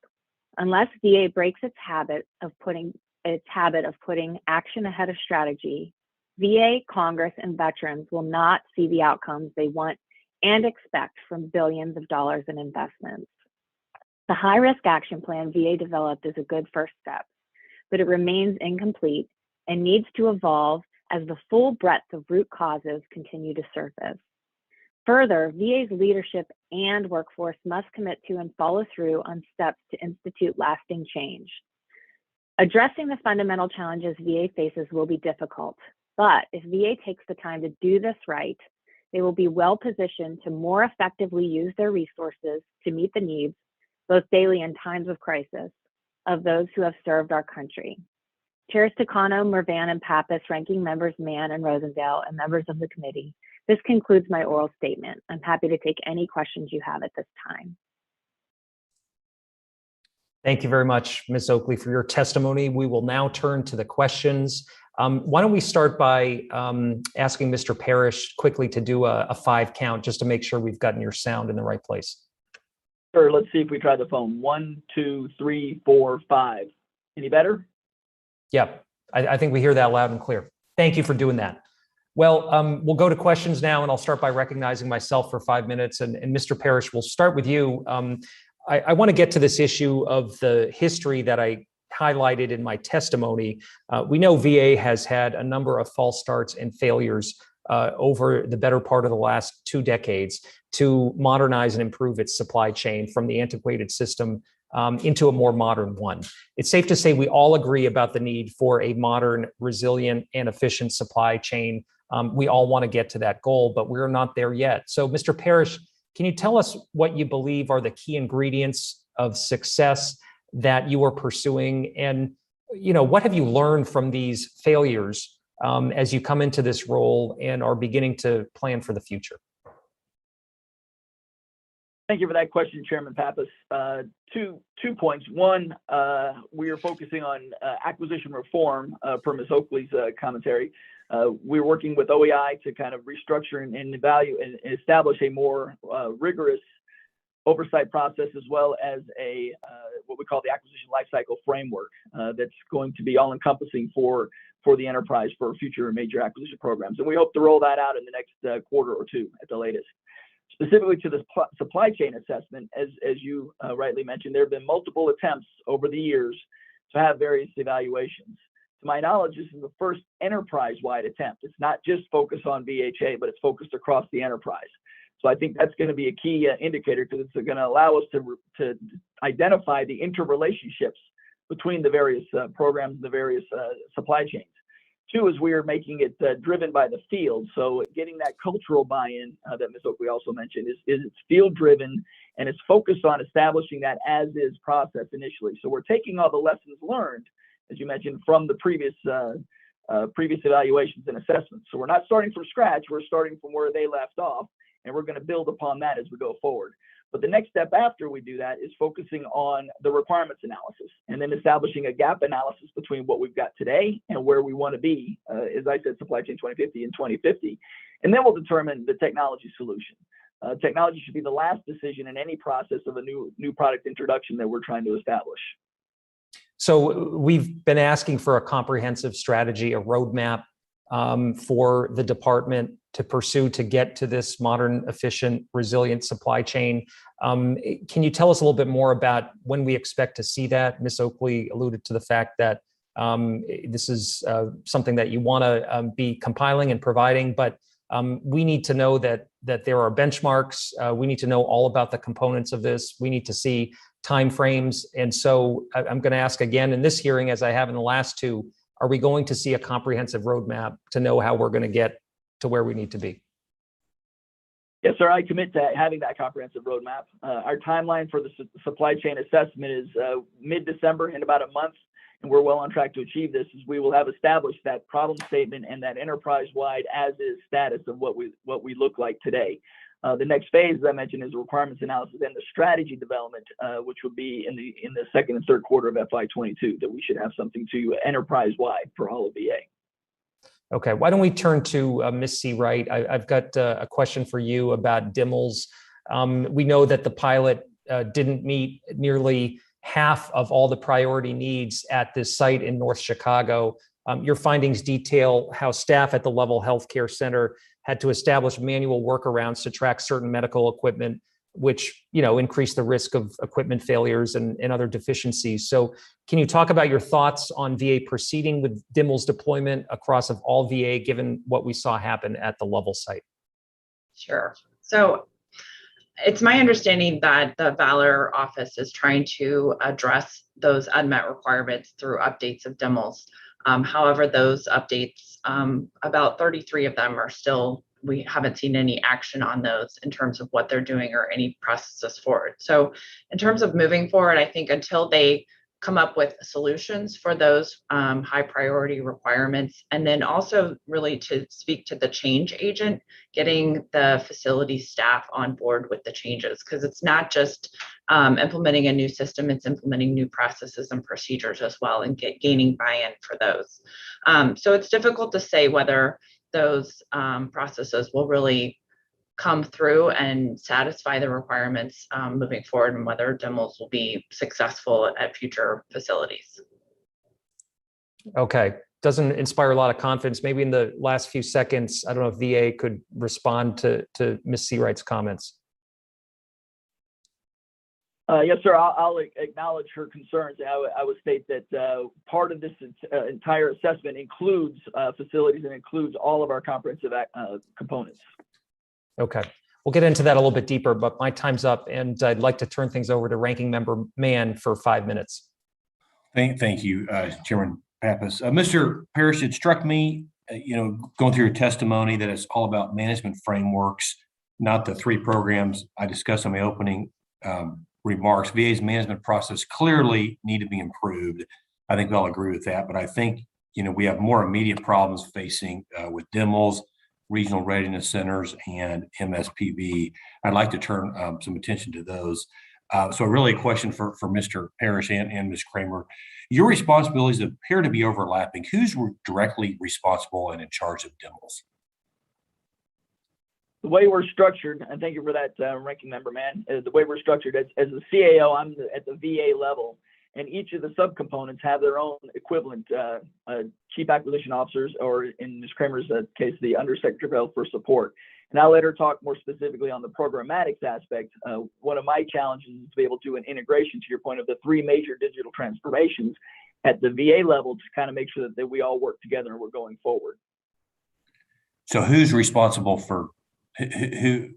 H: Unless VA breaks its habit of putting action ahead of strategy, VA, Congress, and veterans will not see the outcomes they want and expect from billions of dollars in investments. The high-risk action plan VA developed is a good first step, but it remains incomplete and needs to evolve as the full breadth of root causes continue to surface. Further, VA's leadership and workforce must commit to and follow through on steps to institute lasting change. Addressing the fundamental challenges VA faces will be difficult, but if VA takes the time to do this right, they will be well positioned to more effectively use their resources to meet the needs, both daily and times of crisis, of those who have served our country. Chairs Takano, Mervan, and Pappas, ranking members Mann and Rosendale, and members of the committee, this concludes my oral statement. I'm happy to take any questions you have at this time.
A: Thank you very much, Ms. Oakley, for your testimony. We will now turn to the questions. Why don't we start by asking Mr. Parrish quickly to do a 5 count just to make sure we've gotten your sound in the right place.
F: Sure, let's see if we try the phone. 1, 2, 3, 4, 5. Any better?
A: Yeah, I think we hear that loud and clear. Thank you for doing that. Well, we'll go to questions now, and I'll start by recognizing myself for 5 minutes. And Mr. Parrish, we'll start with you. I want to get to this issue of the history that I highlighted in my testimony. We know VA has had a number of false starts and failures over the better part of the last 2 decades to modernize and improve its supply chain from the antiquated system into a more modern one. It's safe to say we all agree about the need for a modern, resilient, and efficient supply chain. We all want to get to that goal, but we're not there yet. So, Mr. Parrish, can you tell us what you believe are the key ingredients of success that you are pursuing? And, what have you learned from these failures as you come into this role and are beginning to plan for the future?
F: Thank you for that question, Chairman Pappas. Two points. One, we are focusing on acquisition reform per Ms. Oakley's commentary. We're working with OEI to kind of restructure and evaluate and establish a more rigorous oversight process, as well as a what we call the acquisition lifecycle framework that's going to be all-encompassing for the enterprise for future major acquisition programs. And we hope to roll that out in the next quarter or 2 at the latest. Specifically to the supply chain assessment, as you rightly mentioned, there have been multiple attempts over the years to have various evaluations. To my knowledge, this is the first enterprise-wide attempt. It's not just focused on VHA, but it's focused across the enterprise. So I think that's going to be a key indicator, because it's going to allow us to identify the interrelationships between the various programs and the various supply chains. 2 is we are making it driven by the field. So getting that cultural buy-in that Ms. Oakley also mentioned is it's field driven, and it's focused on establishing that as-is process initially. So we're taking all the lessons learned, as you mentioned, from the previous evaluations and assessments. So we're not starting from scratch. We're starting from where they left off, and we're going to build upon that as we go forward. But the next step after we do that is focusing on the requirements analysis, and then establishing a gap analysis between what we've got today and where we want to be, as I said, supply chain 2050 and 2050. And then we'll determine the technology solution. Technology should be the last decision in any process of a new product introduction that we're trying to establish.
A: So we've been asking for a comprehensive strategy, a roadmap for the department to pursue to get to this modern, efficient, resilient supply chain. Can you tell us a little bit more about when we expect to see that? Ms. Oakley alluded to the fact that this is something that you want to be compiling and providing, but we need to know that there are benchmarks. We need to know all about the components of this. We need to see timeframes. And so I'm going to ask again in this hearing, as I have in the last 2, are we going to see a comprehensive roadmap to know how we're going to get to where we need to be?
F: Yes, sir. I commit to having that comprehensive roadmap. Our timeline for the supply chain assessment is mid-December, in about a month, and we're well on track to achieve this. As we will have established that problem statement and that enterprise-wide as-is status of what we look like today. The next phase, as I mentioned, is the requirements analysis and the strategy development, which will be in the second and third quarter of FY22. That we should have something to enterprise-wide for all of VA.
A: Okay, why don't we turn to Ms. C. Wright? I've got a question for you about DIMLs. We know that the pilot didn't meet nearly half of all the priority needs at this site in North Chicago. Your findings detail how staff at the Level Healthcare Center had to establish manual workarounds to track certain medical equipment, which increase the risk of equipment failures and other deficiencies. So can you talk about your thoughts on VA proceeding with DIMLs deployment across of all VA, given what we saw happen at the Level site?
G: Sure. So it's my understanding that the Valor office is trying to address those unmet requirements through updates of DEMLs. However, those updates, about 33 of them are still, we haven't seen any action on those in terms of what they're doing or any processes forward. So in terms of moving forward, I think until they come up with solutions for those high priority requirements, and then also really to speak to the change agent, getting the facility staff on board with the changes, because it's not just implementing a new system, it's implementing new processes and procedures as well, and gaining buy-in for those. So it's difficult to say whether those processes will really come through and satisfy the requirements moving forward, and whether DEMLs will be successful at future facilities.
A: Okay, doesn't inspire a lot of confidence. Maybe in the last few seconds, I don't know if VA could respond to Ms. Seawright's comments.
F: Yes, sir. I'll acknowledge her concerns. I would state that part of this entire assessment includes facilities and includes all of our comprehensive components.
A: Okay, we'll get into that a little bit deeper, but my time's up, and I'd like to turn things over to Ranking Member Mann for 5 minutes.
B: Thank you, Chairman Pappas. Mr. Parrish, it struck me, going through your testimony, that it's all about management frameworks, not the 3 programs I discussed in my opening remarks. VA's management process clearly need to be improved. I think we all agree with that, but I think, we have more immediate problems facing with DEMLs, regional readiness centers, and MSPB. I'd like to turn some attention to those. So really a question for Mr. Parrish and Ms. Kramer. Your responsibilities appear to be overlapping. Who's directly responsible and in charge of DEMLs?
F: The way we're structured, and thank you for that, Ranking Member Mann, the way we're structured as a CAO, I'm at the VA level, and each of the subcomponents have their own equivalent chief acquisition officers, or in Ms. Kramer's case, the Undersecretary for Support. And I'll let her talk more specifically on the programmatics aspect. One of my challenges is to be able to do an integration, to your point, of the 3 major digital transformations at the VA level to kind of make sure that we all work together and we're going forward.
B: So who's responsible for, who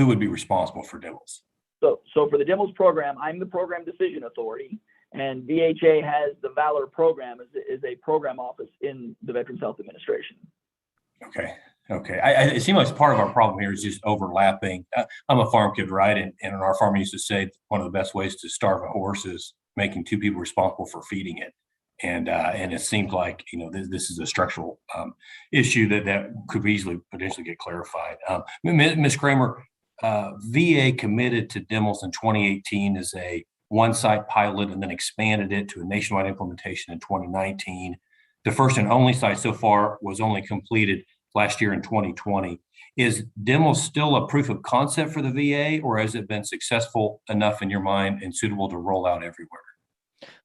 B: would be responsible for DEMLs?
F: So for the DEMLs program, I'm the program decision authority, and VHA has the Valor program is a program office in the Veterans Health Administration.
B: Okay. It seems like part of our problem here is just overlapping. I'm a farm kid, right? And in our farm, we used to say one of the best ways to starve a horse is making 2 people responsible for feeding it. And it seems like, this is a structural issue that could easily potentially get clarified. Ms. Kramer, VA committed to DEMLs in 2018 as a 1-site pilot, and then expanded it to a nationwide implementation in 2019. The first and only site so far was only completed last year in 2020. Is DEML still a proof of concept for the VA, or has it been successful enough in your mind and suitable to roll out everywhere?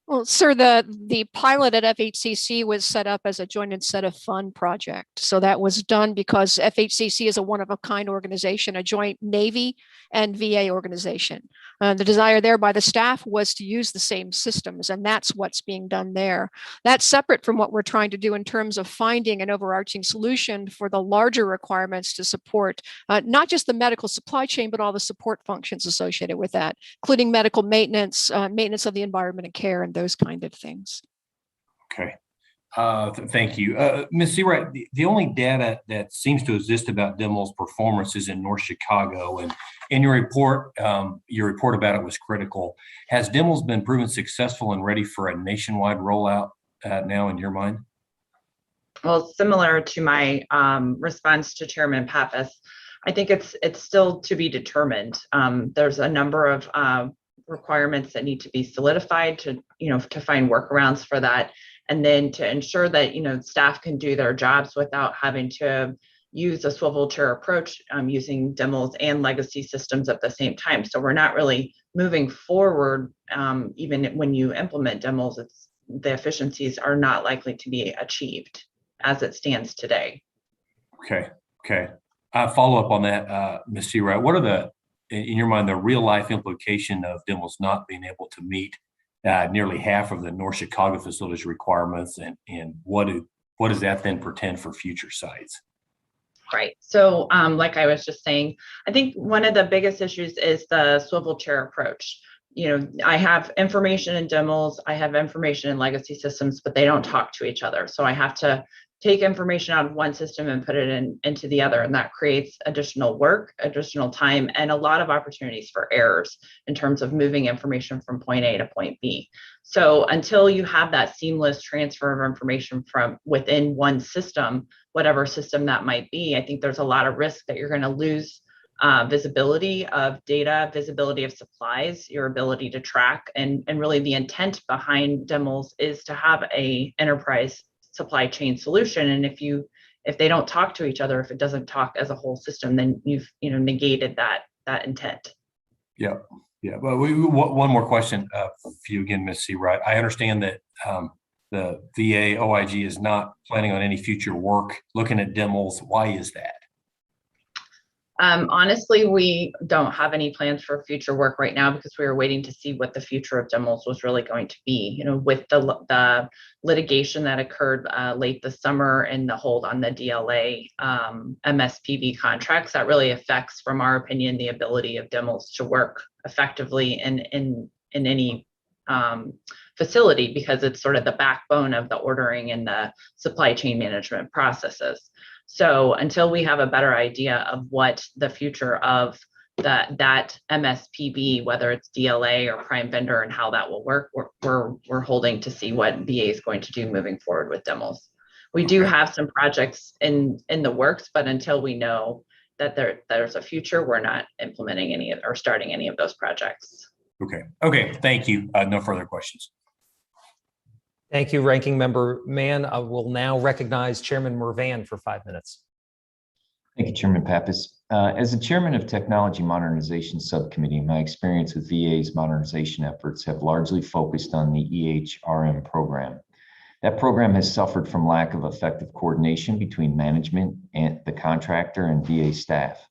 I: Well, sir, the pilot at FHCC was set up as a joint incentive fund project. So that was done because FHCC is a one-of-a-kind organization, a joint Navy and VA organization. The desire there by the staff was to use the same systems, and that's what's being done there. That's separate from what we're trying to do in terms of finding an overarching solution for the larger requirements to support not just the medical supply chain, but all the support functions associated with that, including medical maintenance, maintenance of the environment and care, and those kind of things.
B: Okay. Thank you. Ms. Seawright, the only data that seems to exist about DEML's performance is in North Chicago. And in your report about it was critical. Has DEML's been proven successful and ready for a nationwide rollout now in your mind?
G: Well, similar to my response to Chairman Pappas, I think it's still to be determined. There's a number of requirements that need to be solidified to find workarounds for that, and then to ensure that staff can do their jobs without having to use a swivel chair approach, using DEMLs and legacy systems at the same time. So we're not really moving forward. Even when you implement DEMLs, the efficiencies are not likely to be achieved as it stands today.
B: Okay. Follow up on that, Ms. Seawright. What are in your mind, the real life implication of DEMLs not being able to meet nearly half of the North Chicago facilities requirements, and what does that then portend for future sites?
G: Right. So like I was just saying, I think one of the biggest issues is the swivel chair approach. I have information in DIMLs, I have information in legacy systems, but they don't talk to each other. So I have to take information out of one system and put it into the other. And that creates additional work, additional time, and a lot of opportunities for errors in terms of moving information from point A to point B. So until you have that seamless transfer of information from within one system, whatever system that might be, I think there's a lot of risk that you're going to lose visibility of data, visibility of supplies, your ability to track, and really the intent behind DIMLs is to have a enterprise supply chain solution. And if they don't talk to each other, if it doesn't talk as a whole system, then you've negated that intent.
B: Yeah. Well, one more question for you again, Ms. Seawright. I understand that the VA OIG is not planning on any future work looking at DIMLs. Why is that?
G: Honestly, we don't have any plans for future work right now because we were waiting to see what the future of DIMLs was really going to be. With the litigation that occurred late this summer and the hold on the DLA MSPB contracts, that really affects, from our opinion, the ability of DIMLs to work effectively in any facility, because it's sort of the backbone of the ordering and the supply chain management processes. So until we have a better idea of what the future of that MSPB, whether it's DLA or prime vendor, and how that will work, we're holding to see what VA is going to do moving forward with DIMLs. We do have some projects in the works, but until we know that there's a future, we're not implementing any or starting any of those projects.
B: Okay. Thank you. No further questions.
A: Thank you, Ranking Member Mann. I will now recognize Chairman Mervan for 5 minutes.
C: Thank you, Chairman Pappas. As the chairman of Technology Modernization Subcommittee, my experience with VA's modernization efforts have largely focused on the EHRM program. That program has suffered from lack of effective coordination between management and the contractor and VA staff.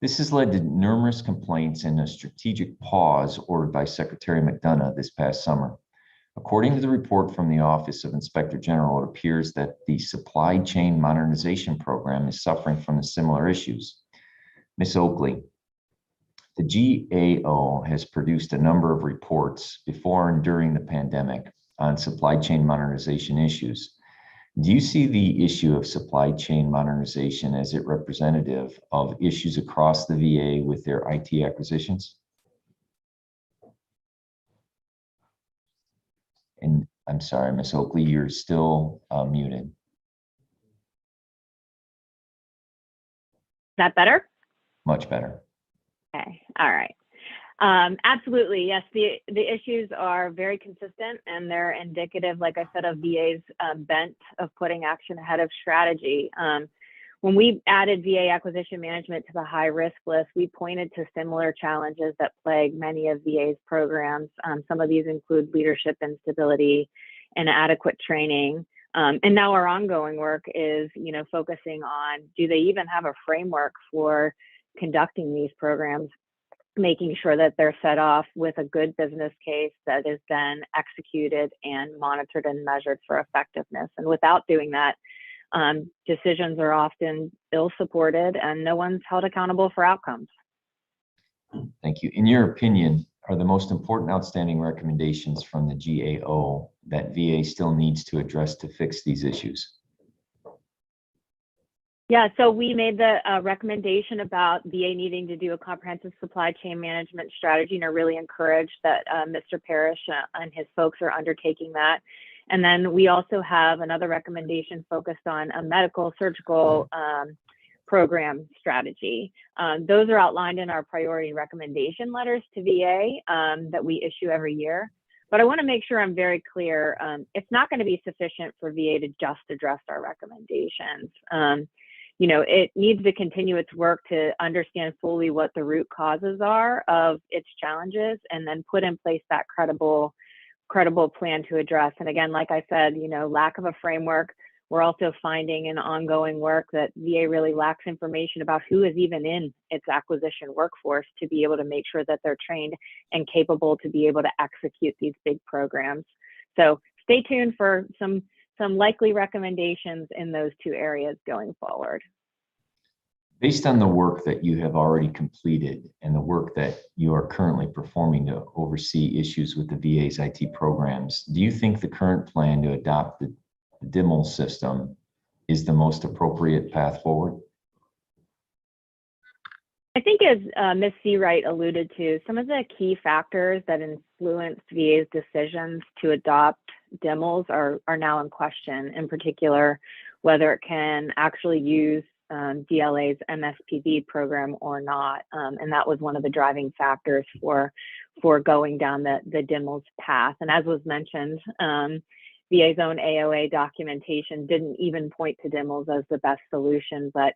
C: This has led to numerous complaints and a strategic pause ordered by Secretary McDonough this past summer. According to the report from the Office of Inspector General, it appears that the supply chain modernization program is suffering from the similar issues. Ms. Oakley, the GAO has produced a number of reports before and during the pandemic on supply chain modernization issues. Do you see the issue of supply chain modernization as a representative of issues across the VA with their IT acquisitions? And I'm sorry, Ms. Oakley, you're still muted.
H: Is that better?
C: Much better.
H: Okay, all right. Absolutely, yes, the issues are very consistent, and they're indicative, like I said, of VA's bent of putting action ahead of strategy. When we added VA acquisition management to the high risk list, we pointed to similar challenges that plague many of VA's programs. Some of these include leadership instability, inadequate training. And now our ongoing work is, focusing on, do they even have a framework for conducting these programs, making sure that they're set off with a good business case that is then executed and monitored and measured for effectiveness. And without doing that, decisions are often ill-supported and no one's held accountable for outcomes.
C: Thank you. In your opinion, are the most important outstanding recommendations from the GAO that VA still needs to address to fix these issues?
H: Yeah, so we made the recommendation about VA needing to do a comprehensive supply chain management strategy, and are really encouraged that Mr. Parrish and his folks are undertaking that. And then we also have another recommendation focused on a medical surgical program strategy. Those are outlined in our priority recommendation letters to VA that we issue every year. But I want to make sure I'm very clear. It's not going to be sufficient for VA to just address our recommendations. It needs to continue its work to understand fully what the root causes are of its challenges, and then put in place that credible plan to address. And again, like I said, lack of a framework. We're also finding in ongoing work that VA really lacks information about who is even in its acquisition workforce to be able to make sure that they're trained and capable to be able to execute these big programs. So stay tuned for some likely recommendations in those two areas going forward.
C: Based on the work that you have already completed and the work that you are currently performing to oversee issues with the VA's IT programs, do you think the current plan to adopt the DIML system is the most appropriate path forward?
H: I think as Ms. Seawright alluded to, some of the key factors that influence VA's decisions to adopt DIMLs are now in question, in particular, whether it can actually use DLA's MSPB program or not. And that was one of the driving factors for going down the DIMLs path. And as was mentioned, VA's own AOA documentation didn't even point to DIMLs as the best solution, but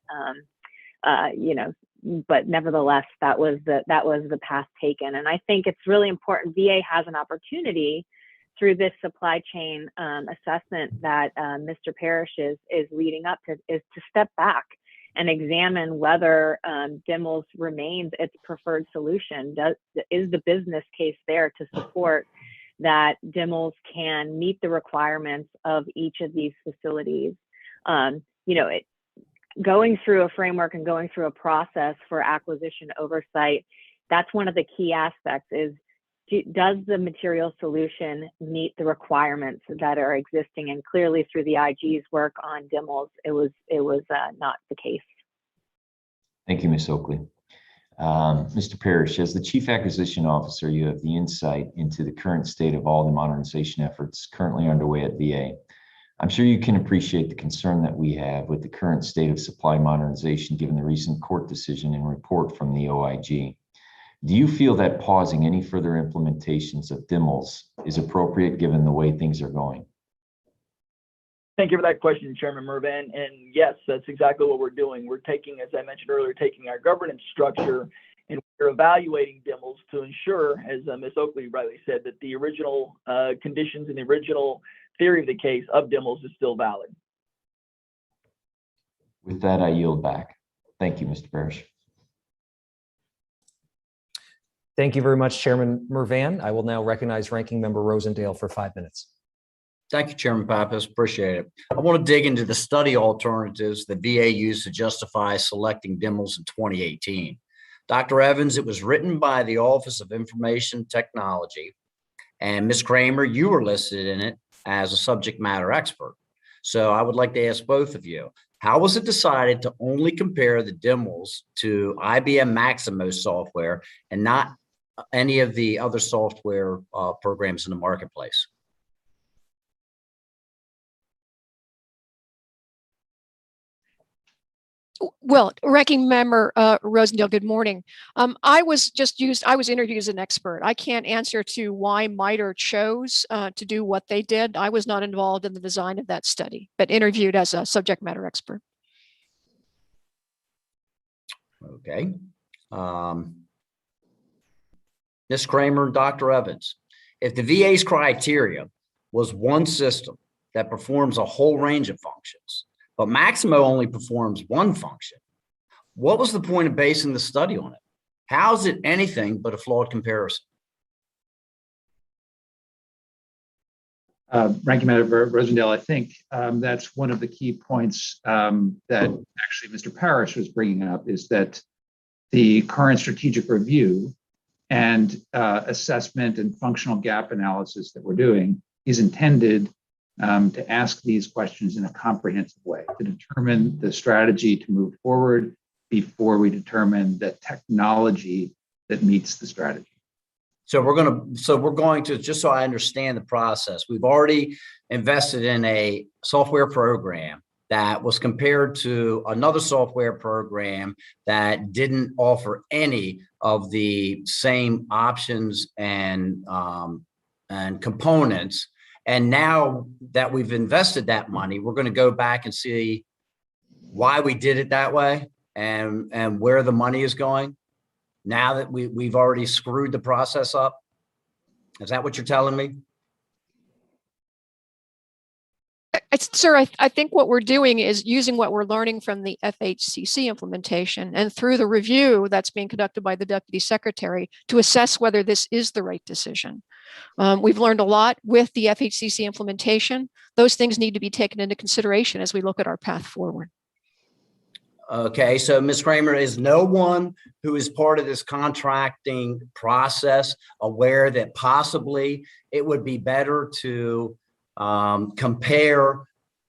H: but nevertheless, that was the path taken. And I think it's really important. VA has an opportunity through this supply chain assessment that Mr. Parrish is leading up to, is to step back and examine whether DIMLs remains its preferred solution. Is the business case there to support that DIMLs can meet the requirements of each of these facilities? Going through a framework and going through a process for acquisition oversight, that's one of the key aspects is, does the material solution meet the requirements that are existing? And clearly through the IG's work on DIMLs, it was not the case.
C: Thank you, Ms. Oakley. Mr. Parrish, as the Chief Acquisition Officer, you have the insight into the current state of all the modernization efforts currently underway at VA. I'm sure you can appreciate the concern that we have with the current state of supply modernization given the recent court decision and report from the OIG. Do you feel that pausing any further implementations of DIMLs is appropriate given the way things are going?
F: Thank you for that question, Chairman Mervan. And yes, that's exactly what we're doing. We're taking, as I mentioned earlier, taking our governance structure and we're evaluating DIMLs to ensure, as Ms. Oakley rightly said, that the original conditions and the original theory of the case of DIMLs is still valid.
C: With that, I yield back. Thank you, Mr. Parrish.
A: Thank you very much, Chairman Mervan. I will now recognize Ranking Member Rosendale for 5 minutes.
D: Thank you, Chairman Pappas. Appreciate it. I want to dig into the study alternatives that VA used to justify selecting DIMLs in 2018. Dr. Evans, it was written by the Office of Information Technology, and Ms. Kramer, you were listed in it as a subject matter expert. So I would like to ask both of you, how was it decided to only compare the DIMLs to IBM Maximo software and not any of the other software programs in the marketplace?
I: Well, Ranking Member Rosendale, good morning. I was interviewed as an expert. I can't answer to why MITRE chose to do what they did. I was not involved in the design of that study, but interviewed as a subject matter expert.
D: Okay. Ms. Kramer, Dr. Evans, if the VA's criteria was one system that performs a whole range of functions, but Maximo only performs one function, what was the point of basing the study on it? How is it anything but a flawed comparison?
J: Ranking Member Rosendale, I think that's one of the key points that actually Mr. Parrish was bringing up, is that the current strategic review and assessment and functional gap analysis that we're doing is intended to ask these questions in a comprehensive way, to determine the strategy to move forward before we determine the technology that meets the strategy.
D: So we're going to, just so I understand the process, we've already invested in a software program that was compared to another software program that didn't offer any of the same options and components. And now that we've invested that money, we're going to go back and see why we did it that way and where the money is going. Now that we've already screwed the process up. Is that what you're telling me?
I: Sir, I think what we're doing is using what we're learning from the FHCC implementation and through the review that's being conducted by the Deputy Secretary to assess whether this is the right decision. We've learned a lot with the FHCC implementation. Those things need to be taken into consideration as we look at our path forward.
D: Okay, so Ms. Kramer, is no one who is part of this contracting process aware that possibly it would be better to compare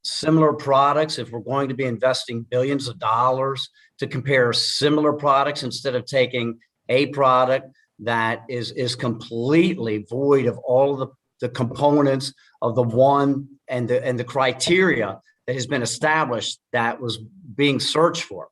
D: similar products if we're going to be investing billions of dollars, to compare similar products instead of taking a product that is completely void of all of the components of the one and the criteria that has been established that was being searched for?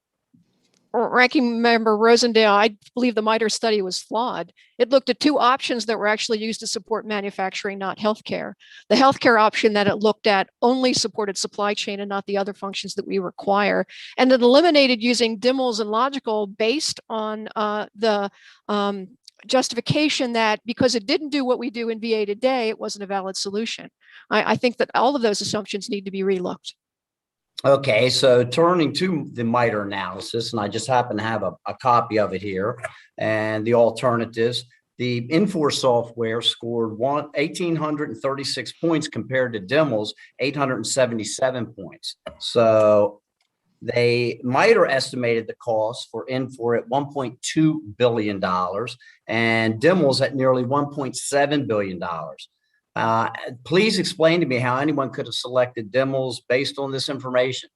I: Ranking Member Rosendale, I believe the MITRE study was flawed. It looked at two options that were actually used to support manufacturing, not healthcare. The healthcare option that it looked at only supported supply chain and not the other functions that we require. And it eliminated using DIMLs and logical based on the justification that because it didn't do what we do in VA today, it wasn't a valid solution. I think that all of those assumptions need to be relooked.
D: Okay, so turning to the MITRE analysis, and I just happen to have a copy of it here, and the alternatives, the Infor software scored 1,836 points compared to DIML's 877 points. So MITRE estimated the cost for Infor at $1.2 billion and DIML's at nearly $1.7 billion. Please explain to me how anyone could have selected DIMLs based on this information.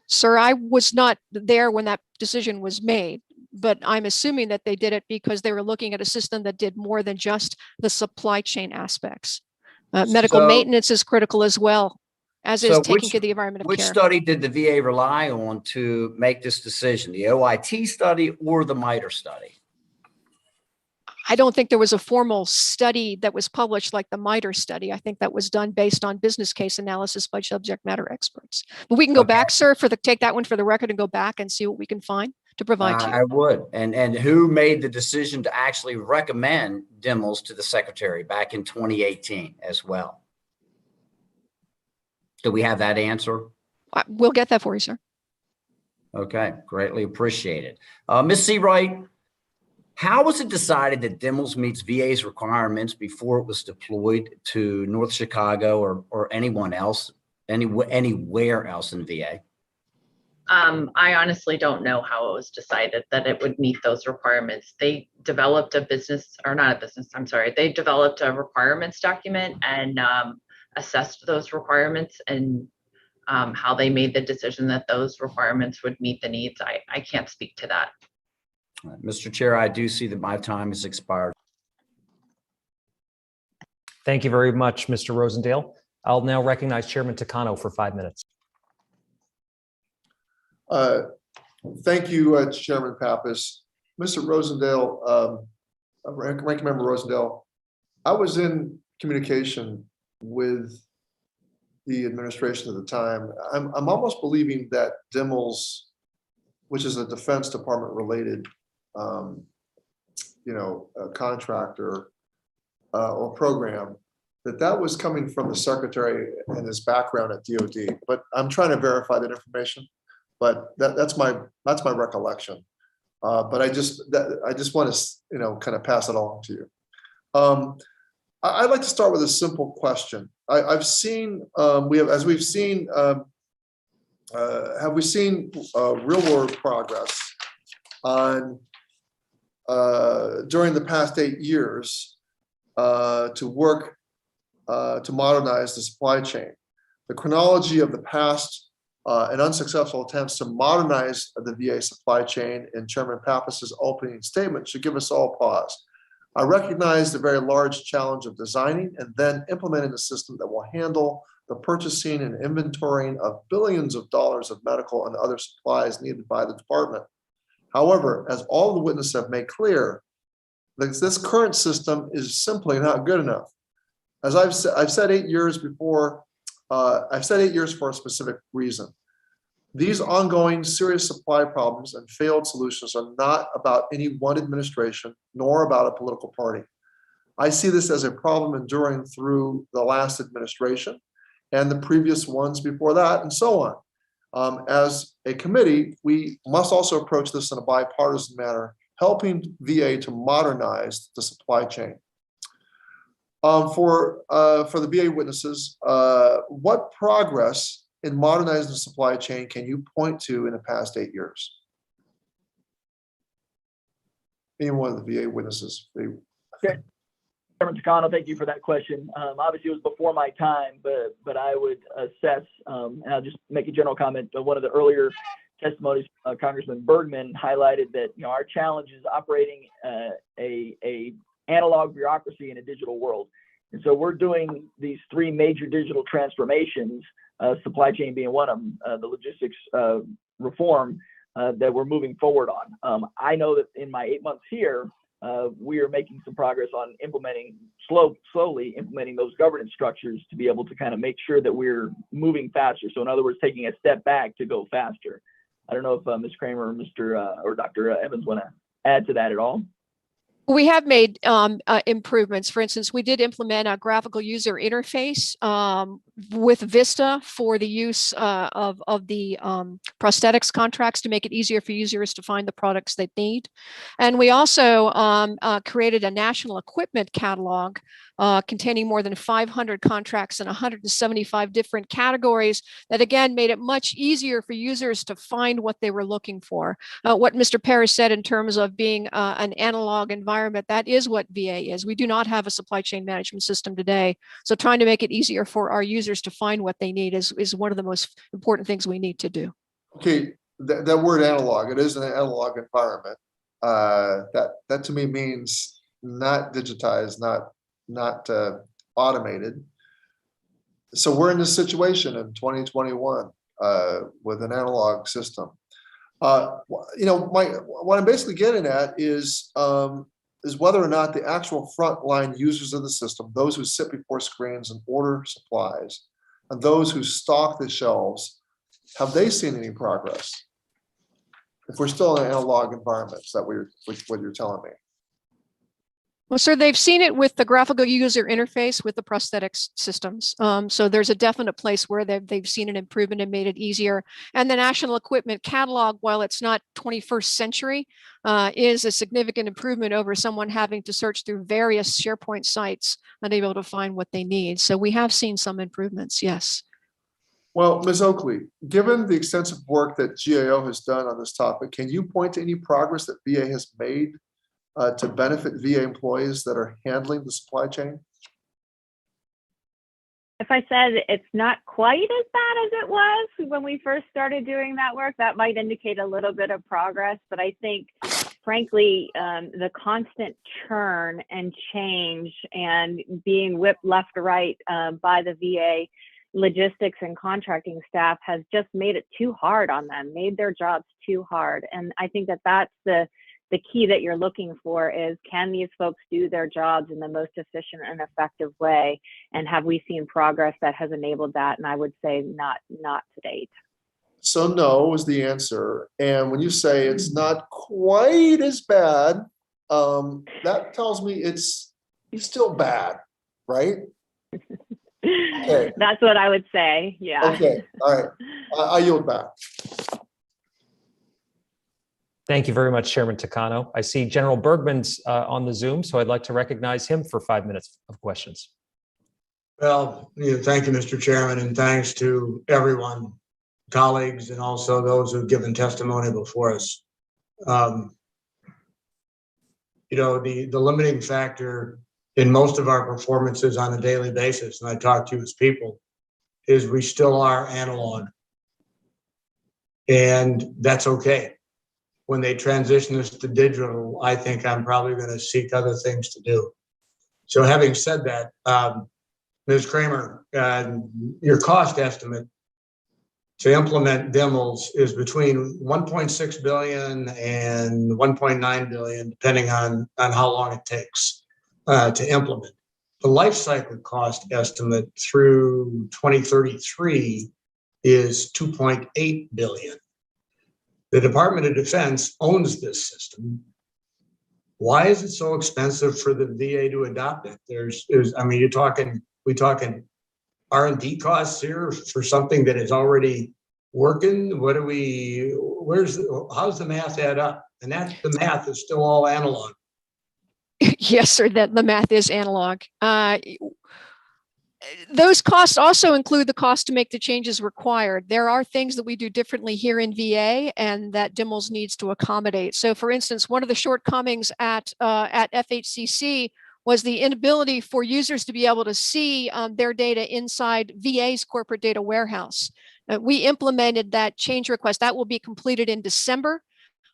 I: Sir, I was not there when that decision was made, but I'm assuming that they did it because they were looking at a system that did more than just the supply chain aspects. Medical maintenance is critical as well, as is taking care of the environment of care.
D: Which study did the VA rely on to make this decision, the OIT study or the MITRE study?
I: I don't think there was a formal study that was published like the MITRE study. I think that was done based on business case analysis by subject matter experts. But we can go back, sir, take that one for the record and go back and see what we can find to provide to you.
D: I would. And who made the decision to actually recommend DIMLs to the secretary back in 2018 as well? Do we have that answer?
I: We'll get that for you, sir.
D: Okay, greatly appreciated. Ms. Seawright, how was it decided that DIMLs meets VA's requirements before it was deployed to North Chicago or anyone else, anywhere else in VA?
G: I honestly don't know how it was decided that it would meet those requirements. They developed they developed a requirements document and assessed those requirements, and how they made the decision that those requirements would meet the needs. I can't speak to that.
D: Mr. Chair, I do see that my time has expired.
A: Thank you very much, Mr. Rosendale. I'll now recognize Chairman Takano for 5 minutes.
E: Thank you, Chairman Pappas. Mr. Rosendale, Ranking Member Rosendale, I was in communication with the administration at the time. I'm almost believing that DIMLs, which is a Defense Department related contractor or program, that was coming from the secretary and his background at DoD. But I'm trying to verify that information. But that's my recollection. But I just want to kind of pass it along to you. I'd like to start with a simple question. Have we seen real world progress on during the past 8 years to work to modernize the supply chain? The chronology of the past and unsuccessful attempts to modernize the VA supply chain in Chairman Pappas's opening statement should give us all pause. I recognize the very large challenge of designing and then implementing a system that will handle the purchasing and inventorying of billions of dollars of medical and other supplies needed by the department. However, as all the witnesses have made clear, this current system is simply not good enough. As I've said 8 years before, I've said 8 years for a specific reason. These ongoing serious supply problems and failed solutions are not about any one administration, nor about a political party. I see this as a problem enduring through the last administration and the previous ones before that, and so on. As a committee, we must also approach this in a bipartisan manner, helping VA to modernize the supply chain. For the VA witnesses, what progress in modernizing the supply chain can you point to in the past 8 years? Any one of the VA witnesses?
F: Okay. Chairman Takano, thank you for that question. Obviously, it was before my time, but I would assess, and I'll just make a general comment. One of the earlier testimonies, Congressman Bergman highlighted that our challenge is operating a analog bureaucracy in a digital world, and so we're doing these 3 major digital transformations, supply chain being one of them, the logistics reform that we're moving forward on. I know that in my 8 months here, we are making some progress on slowly implementing those governance structures to be able to kind of make sure that we're moving faster. So in other words, taking a step back to go faster. I don't know if Ms. Kramer or Dr. Evans want to add to that at all.
I: We have made improvements. For instance, we did implement a graphical user interface with Vista for the use of the prosthetics contracts to make it easier for users to find the products they need. And we also created a national equipment catalog containing more than 500 contracts in 175 different categories that, again, made it much easier for users to find what they were looking for. What Mr. Parrish said in terms of being an analog environment, that is what VA is. We do not have a supply chain management system today. So trying to make it easier for our users to find what they need is one of the most important things we need to do.
E: Okay, that word analog, it is an analog environment. That to me means not digitized, not automated. So we're in this situation in 2021 with an analog system. What I'm basically getting at is whether or not the actual frontline users of the system, those who sit before screens and order supplies, and those who stock the shelves, have they seen any progress? If we're still in an analog environment, is that what you're telling me?
I: Well, sir, they've seen it with the graphical user interface with the prosthetics systems. So there's a definite place where they've seen an improvement and made it easier. And the National Equipment Catalog, while it's not 21st century, is a significant improvement over someone having to search through various SharePoint sites and be able to find what they need. So we have seen some improvements, yes.
E: Well, Ms. Oakley, given the extensive work that GAO has done on this topic, can you point to any progress that VA has made to benefit VA employees that are handling the supply chain?
H: If I said it's not quite as bad as it was when we first started doing that work, that might indicate a little bit of progress. But I think, frankly, the constant churn and change and being whipped left to right by the VA logistics and contracting staff has just made it too hard on them, made their jobs too hard. And I think that that's the key that you're looking for is, can these folks do their jobs in the most efficient and effective way? And have we seen progress that has enabled that? And I would say not to date.
E: So no is the answer. And when you say it's not quite as bad, that tells me it's still bad, right? Okay.
H: That's what I would say. Yeah.
E: Okay. All right. I yield back.
A: Thank you very much, Chairman Takano. I see General Bergman's on the Zoom, so I'd like to recognize him for 5 minutes of questions.
K: Well, thank you, Mr. Chairman, and thanks to everyone, colleagues, and also those who've given testimony before us. The limiting factor in most of our performances on a daily basis, and I talk to you as people, is we still are analog. And that's okay. When they transition us to digital, I think I'm probably going to seek other things to do. So having said that, Ms. Kramer, your cost estimate to implement DIMLs is between 1.6 billion and 1.9 billion, depending on how long it takes to implement. The life cycle cost estimate through 2033 is 2.8 billion. The Department of Defense owns this system. Why is it so expensive for the VA to adopt it? We talking R&D costs here for something that is already working. How's the math add up? And the math is still all analog.
I: Yes, sir, that the math is analog. those costs also include the cost to make the changes required. There are things that we do differently here in VA and that DIMLS needs to accommodate. So for instance, one of the shortcomings at FHCC was the inability for users to be able to see their data inside VA's corporate data warehouse. We implemented that change request. That will be completed in December.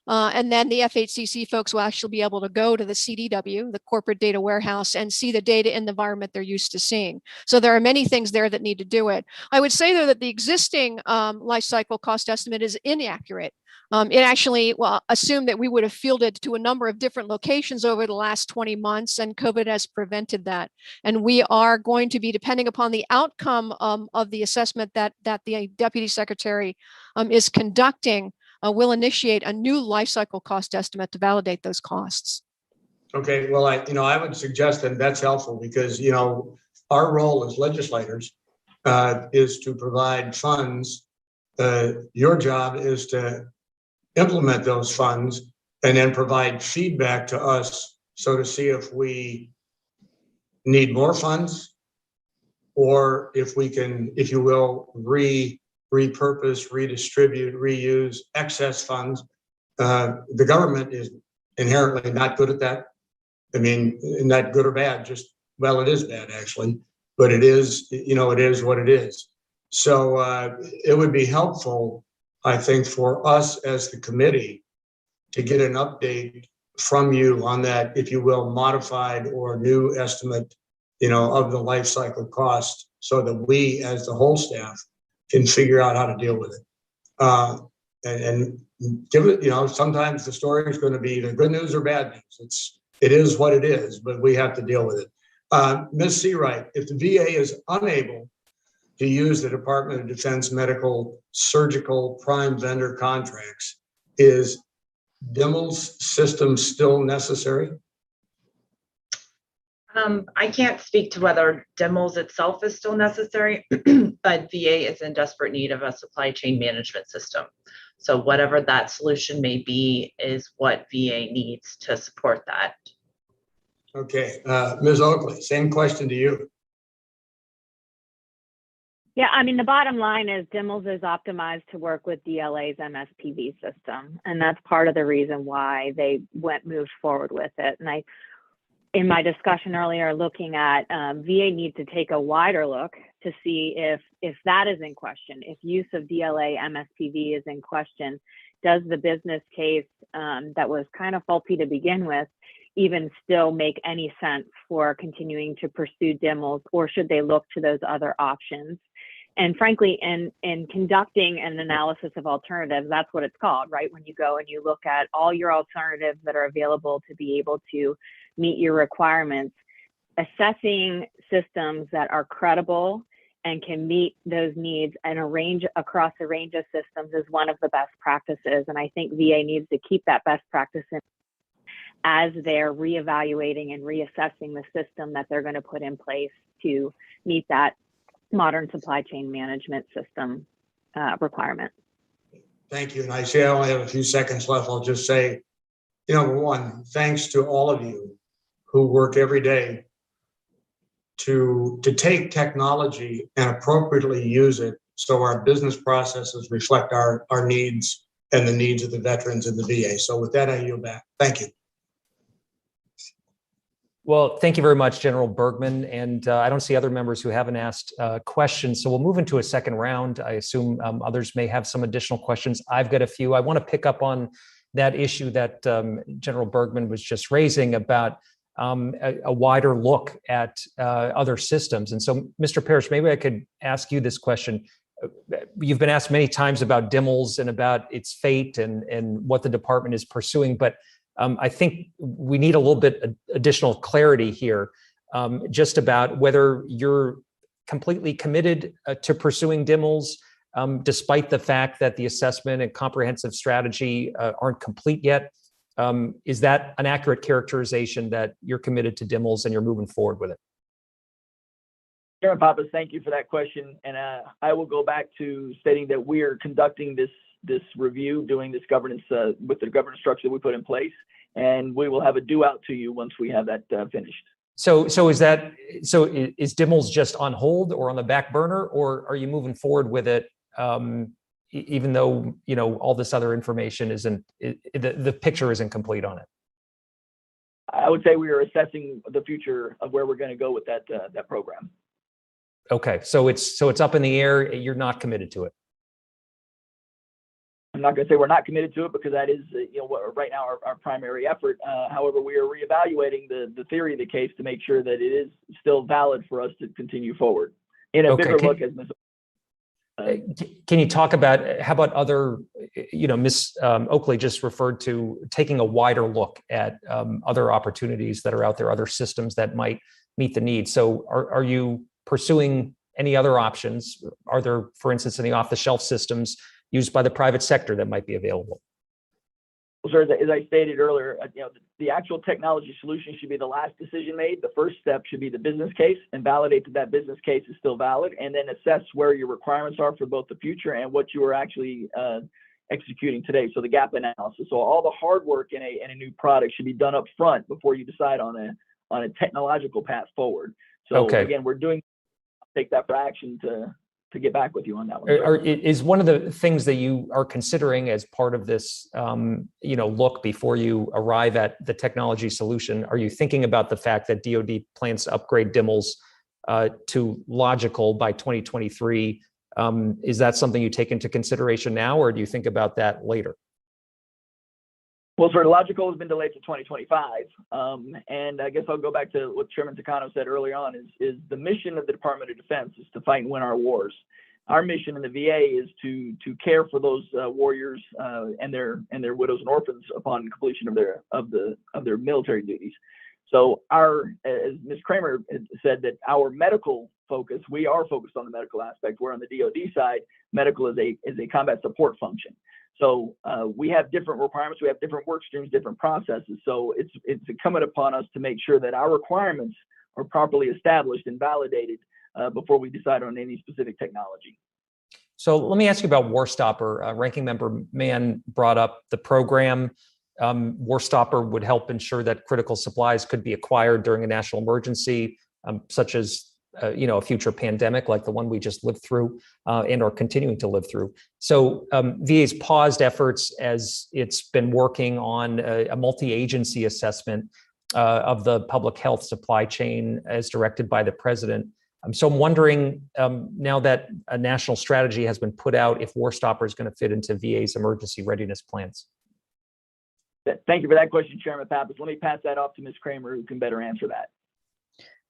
I: And then the FHCC folks will actually be able to go to the CDW, the corporate data warehouse, and see the data in the environment they're used to seeing. So there are many things there that need to do it. I would say, though, that the existing life cycle cost estimate is inaccurate. It actually assumed that we would have fielded to a number of different locations over the last 20 months, and COVID has prevented that. And we are going to be, depending upon the outcome of the assessment that the Deputy Secretary is conducting, will initiate a new life cycle cost estimate to validate those costs.
K: Okay, well, I would suggest that that's helpful because, our role as legislators is to provide funds. Your job is to implement those funds and then provide feedback to us. So to see if we need more funds or if we can, if you will, repurpose, redistribute, reuse excess funds. The government is inherently not good at that. I mean, not good or bad, just, well, it is bad actually, but it is, it is what it is. So it would be helpful, I think, for us as the committee to get an update from you on that, if you will, modified or new estimate, of the life cycle cost so that we as the whole staff can figure out how to deal with it. And give it, sometimes the story is going to be the good news or bad news. It is what it is, but we have to deal with it. Ms. Seawright, if the VA is unable to use the Department of Defense medical surgical prime vendor contracts, is DIMLS system still necessary?
G: I can't speak to whether DIMLS itself is still necessary, but VA is in desperate need of a supply chain management system. So whatever that solution may be is what VA needs to support that.
K: Okay, Ms. Oakley, same question to you.
H: Yeah, I mean, the bottom line is DIMLS is optimized to work with DLA's MSPV system. And that's part of the reason why they moved forward with it. And in my discussion earlier, looking at VA needs to take a wider look to see if that is in question, if use of DLA MSPV is in question, does the business case that was kind of faulty to begin with even still make any sense for continuing to pursue DIMLS, or should they look to those other options? And frankly, in conducting an analysis of alternatives, that's what it's called, right? When you go and you look at all your alternatives that are available to be able to meet your requirements, assessing systems that are credible and can meet those needs and across a range of systems is one of the best practices. And I think VA needs to keep that best practice in as they're reevaluating and reassessing the system that they're going to put in place to meet that modern supply chain management system requirement.
K: Thank you. And I see I only have a few seconds left. I'll just say, number one, thanks to all of you who work every day to take technology and appropriately use it so our business processes reflect our needs and the needs of the veterans in the VA. So with that, I yield back. Thank you.
A: Well, thank you very much, General Bergman. And I don't see other members who haven't asked questions. So we'll move into a second round. I assume others may have some additional questions. I've got a few. I want to pick up on that issue that General Bergman was just raising about a wider look at other systems. And so, Mr. Parrish, maybe I could ask you this question. You've been asked many times about DIMLS and about its fate and what the department is pursuing, but I think we need a little bit additional clarity here, just about whether you're completely committed to pursuing DIMLS, despite the fact that the assessment and comprehensive strategy aren't complete yet. Is that an accurate characterization that you're committed to DIMLS and you're moving forward with it?
F: Chairman Pappas, thank you for that question. And I will go back to stating that we are conducting this review, doing this governance with the governance structure that we put in place, and we will have a due out to you once we have that finished.
A: So is DIMLS just on hold or on the back burner, or are you moving forward with it? Even though, all this other information the picture isn't complete on it.
F: I would say we are assessing the future of where we're going to go with that program.
A: Okay, so it's up in the air. You're not committed to it.
F: I'm not going to say we're not committed to it because that is, what right now our primary effort. However, we are reevaluating the theory of the case to make sure that it is still valid for us to continue forward. In a bigger look, as Ms.
A: Can you talk about how about other, Ms. Oakley just referred to taking a wider look at other opportunities that are out there, other systems that might meet the needs. So are you pursuing any other options? Are there, for instance, any off-the-shelf systems used by the private sector that might be available?
F: Well, sir, as I stated earlier, the actual technology solution should be the last decision made. The first step should be the business case and validate that business case is still valid, and then assess where your requirements are for both the future and what you are actually executing today. So the gap analysis. So all the hard work in a new product should be done up front before you decide on a technological path forward. So again, we're take that for action to get back with you on that one.
A: Is one of the things that you are considering as part of this, look before you arrive at the technology solution? Are you thinking about the fact that DoD plans to upgrade DIMLS to logical by 2023? Is that something you take into consideration now, or do you think about that later?
F: Well, sort of logical has been delayed to 2025. And I guess I'll go back to what Chairman Takano said early on is the mission of the Department of Defense is to fight and win our wars. Our mission in the VA is to care for those warriors and their widows and orphans upon completion of their military duties. So as Ms. Kramer said, that our medical focus, we are focused on the medical aspect, where on the DoD side, medical is a combat support function. So we have different requirements, we have different work streams, different processes. So it's incumbent upon us to make sure that our requirements are properly established and validated before we decide on any specific technology.
A: So let me ask you about Warstopper. Ranking Member Mann brought up the program. Warstopper would help ensure that critical supplies could be acquired during a national emergency, such as a future pandemic like the one we just lived through and are continuing to live through. So VA's paused efforts as it's been working on a multi-agency assessment of the public health supply chain as directed by the president. So I'm wondering, now that a national strategy has been put out, if Warstopper is going to fit into VA's emergency readiness plans.
F: Thank you for that question, Chairman Pappas. Let me pass that off to Ms. Kramer, who can better answer that.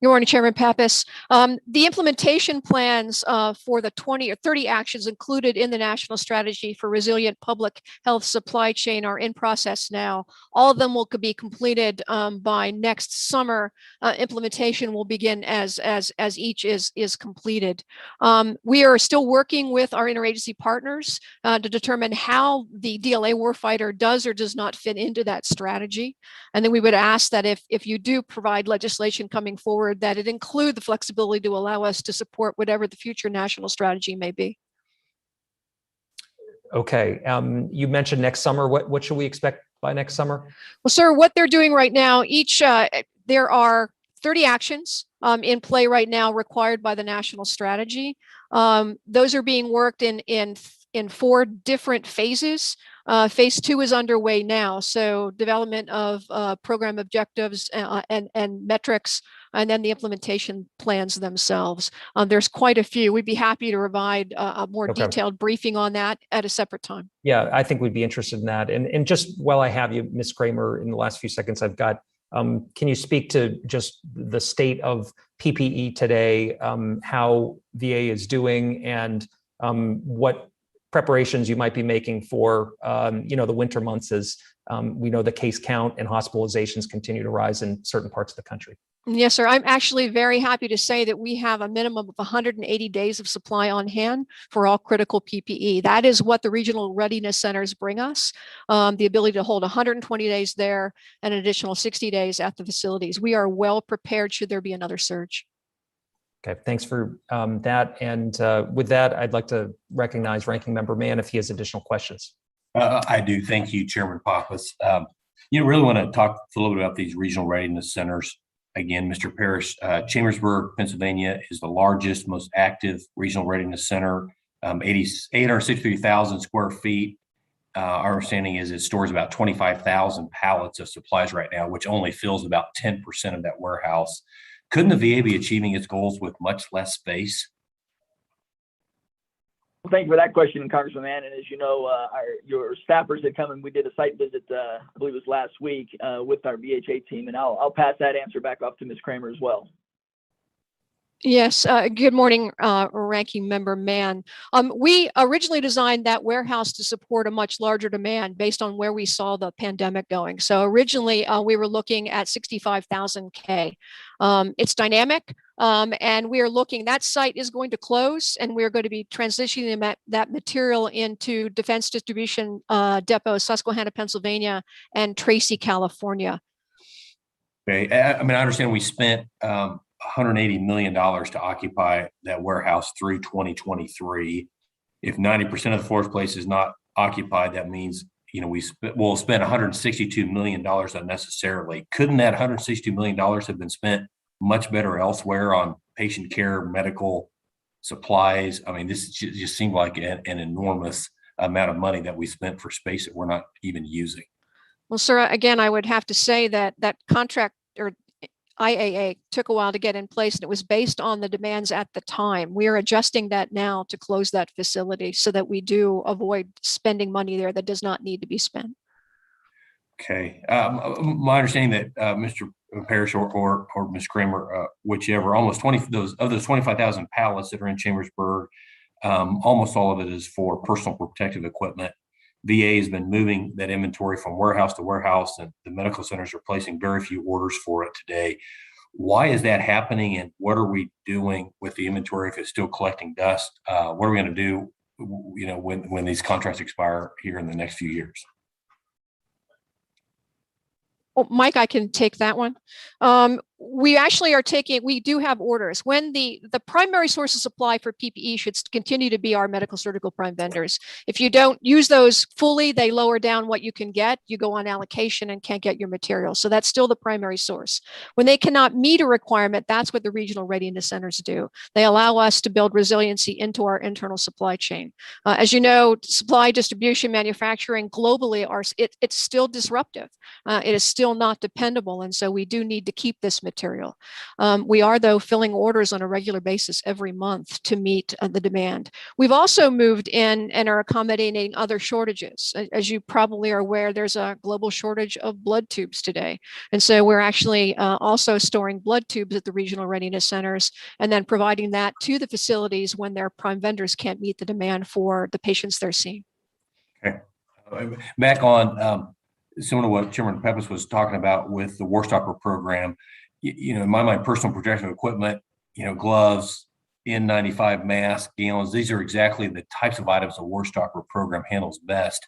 I: Good morning, Chairman Pappas. The implementation plans for the 20 or 30 actions included in the National Strategy for Resilient Public Health Supply Chain are in process now. All of them will be completed by next summer. Implementation will begin as each is completed. We are still working with our interagency partners to determine how the DLA warfighter does or does not fit into that strategy. And then we would ask that if you do provide legislation coming forward, that it include the flexibility to allow us to support whatever the future national strategy may be.
A: Okay, you mentioned next summer. What should we expect by next summer?
I: Well, sir, what they're doing right now, there are 30 actions in play right now required by the national strategy. Those are being worked in 4 different phases. Phase 2 is underway now. So development of program objectives and metrics, and then the implementation plans themselves. There's quite a few. We'd be happy to provide a more detailed briefing on that at a separate time.
A: Yeah, I think we'd be interested in that. And just while I have you, Ms. Kramer, in the last few seconds I've got, can you speak to just the state of PPE today, how VA is doing, and what preparations you might be making for the winter months as we know the case count and hospitalizations continue to rise in certain parts of the country?
I: Yes, sir. I'm actually very happy to say that we have a minimum of 180 days of supply on hand for all critical PPE. That is what the regional readiness centers bring us, the ability to hold 120 days there and an additional 60 days at the facilities. We are well prepared should there be another surge.
A: Okay, thanks for that. And with that, I'd like to recognize Ranking Member Mann if he has additional questions.
B: I do. Thank you, Chairman Pappas. Really want to talk a little bit about these regional readiness centers. again, Mr. Parrish, Chambersburg, Pennsylvania is the largest, most active regional readiness center, 863,000 square feet. Our understanding is it stores about 25,000 pallets of supplies right now, which only fills about 10% of that warehouse. Couldn't the VA be achieving its goals with much less space?
F: Well, thank you for that question, Congressman Mann. And as you know, your staffers had come and we did a site visit, I believe it was last week, with our VHA team. And I'll pass that answer back off to Ms. Kramer as well.
I: Yes, good morning, Ranking Member Mann. We originally designed that warehouse to support a much larger demand based on where we saw the pandemic going. So originally we were looking at 65,000 K. It's dynamic, and we are looking, that site is going to close, and we're going to be transitioning that material into Defense Distribution Depot, Susquehanna, Pennsylvania, and Tracy, California.
B: Okay, I mean, I understand we spent $180 million to occupy that warehouse through 2023. If 90% of the floor space is not occupied, that means, you know, we'll spend $162 million unnecessarily. Couldn't that $162 million have been spent much better elsewhere on patient care, medical supplies? I mean, this just seemed like an enormous amount of money that we spent for space that we're not even using.
I: Well, sir, again, I would have to say that that contract or IAA took a while to get in place, and it was based on the demands at the time. We are adjusting that now to close that facility so that we do avoid spending money there that does not need to be spent.
B: Okay, my understanding that Mr. Parrish or Ms. Kramer, whichever, almost 20 of those 25,000 pallets that are in Chambersburg, almost all of it is for personal protective equipment. VA has been moving that inventory from warehouse to warehouse, and the medical centers are placing very few orders for it today. Why is that happening, and what are we doing with the inventory if it's still collecting dust? What are we going to do, you know, when these contracts expire here in the next few years?
I: Well, Mike, I can take that one. We actually are taking, we do have orders. When the primary source of supply for PPE should continue to be our medical surgical prime vendors. If you don't use those fully, they lower down what you can get. You go on allocation and can't get your material. So that's still the primary source. When they cannot meet a requirement, that's what the regional readiness centers do. They allow us to build resiliency into our internal supply chain. As you know, supply, distribution, manufacturing globally it's still disruptive. It is still not dependable. And so we do need to keep this material. We are, though, filling orders on a regular basis every month to meet the demand. We've also moved in and are accommodating other shortages. As you probably are aware, there's a global shortage of blood tubes today. And so we're actually also storing blood tubes at the regional readiness centers and then providing that to the facilities when their prime vendors can't meet the demand for the patients they're seeing.
B: Okay. Back on similar to what Chairman Pepis was talking about with the War Stopper program, you know, in my mind, personal protective equipment, you know, gloves, N95 masks, gallons, these are exactly the types of items the War Stopper program handles best.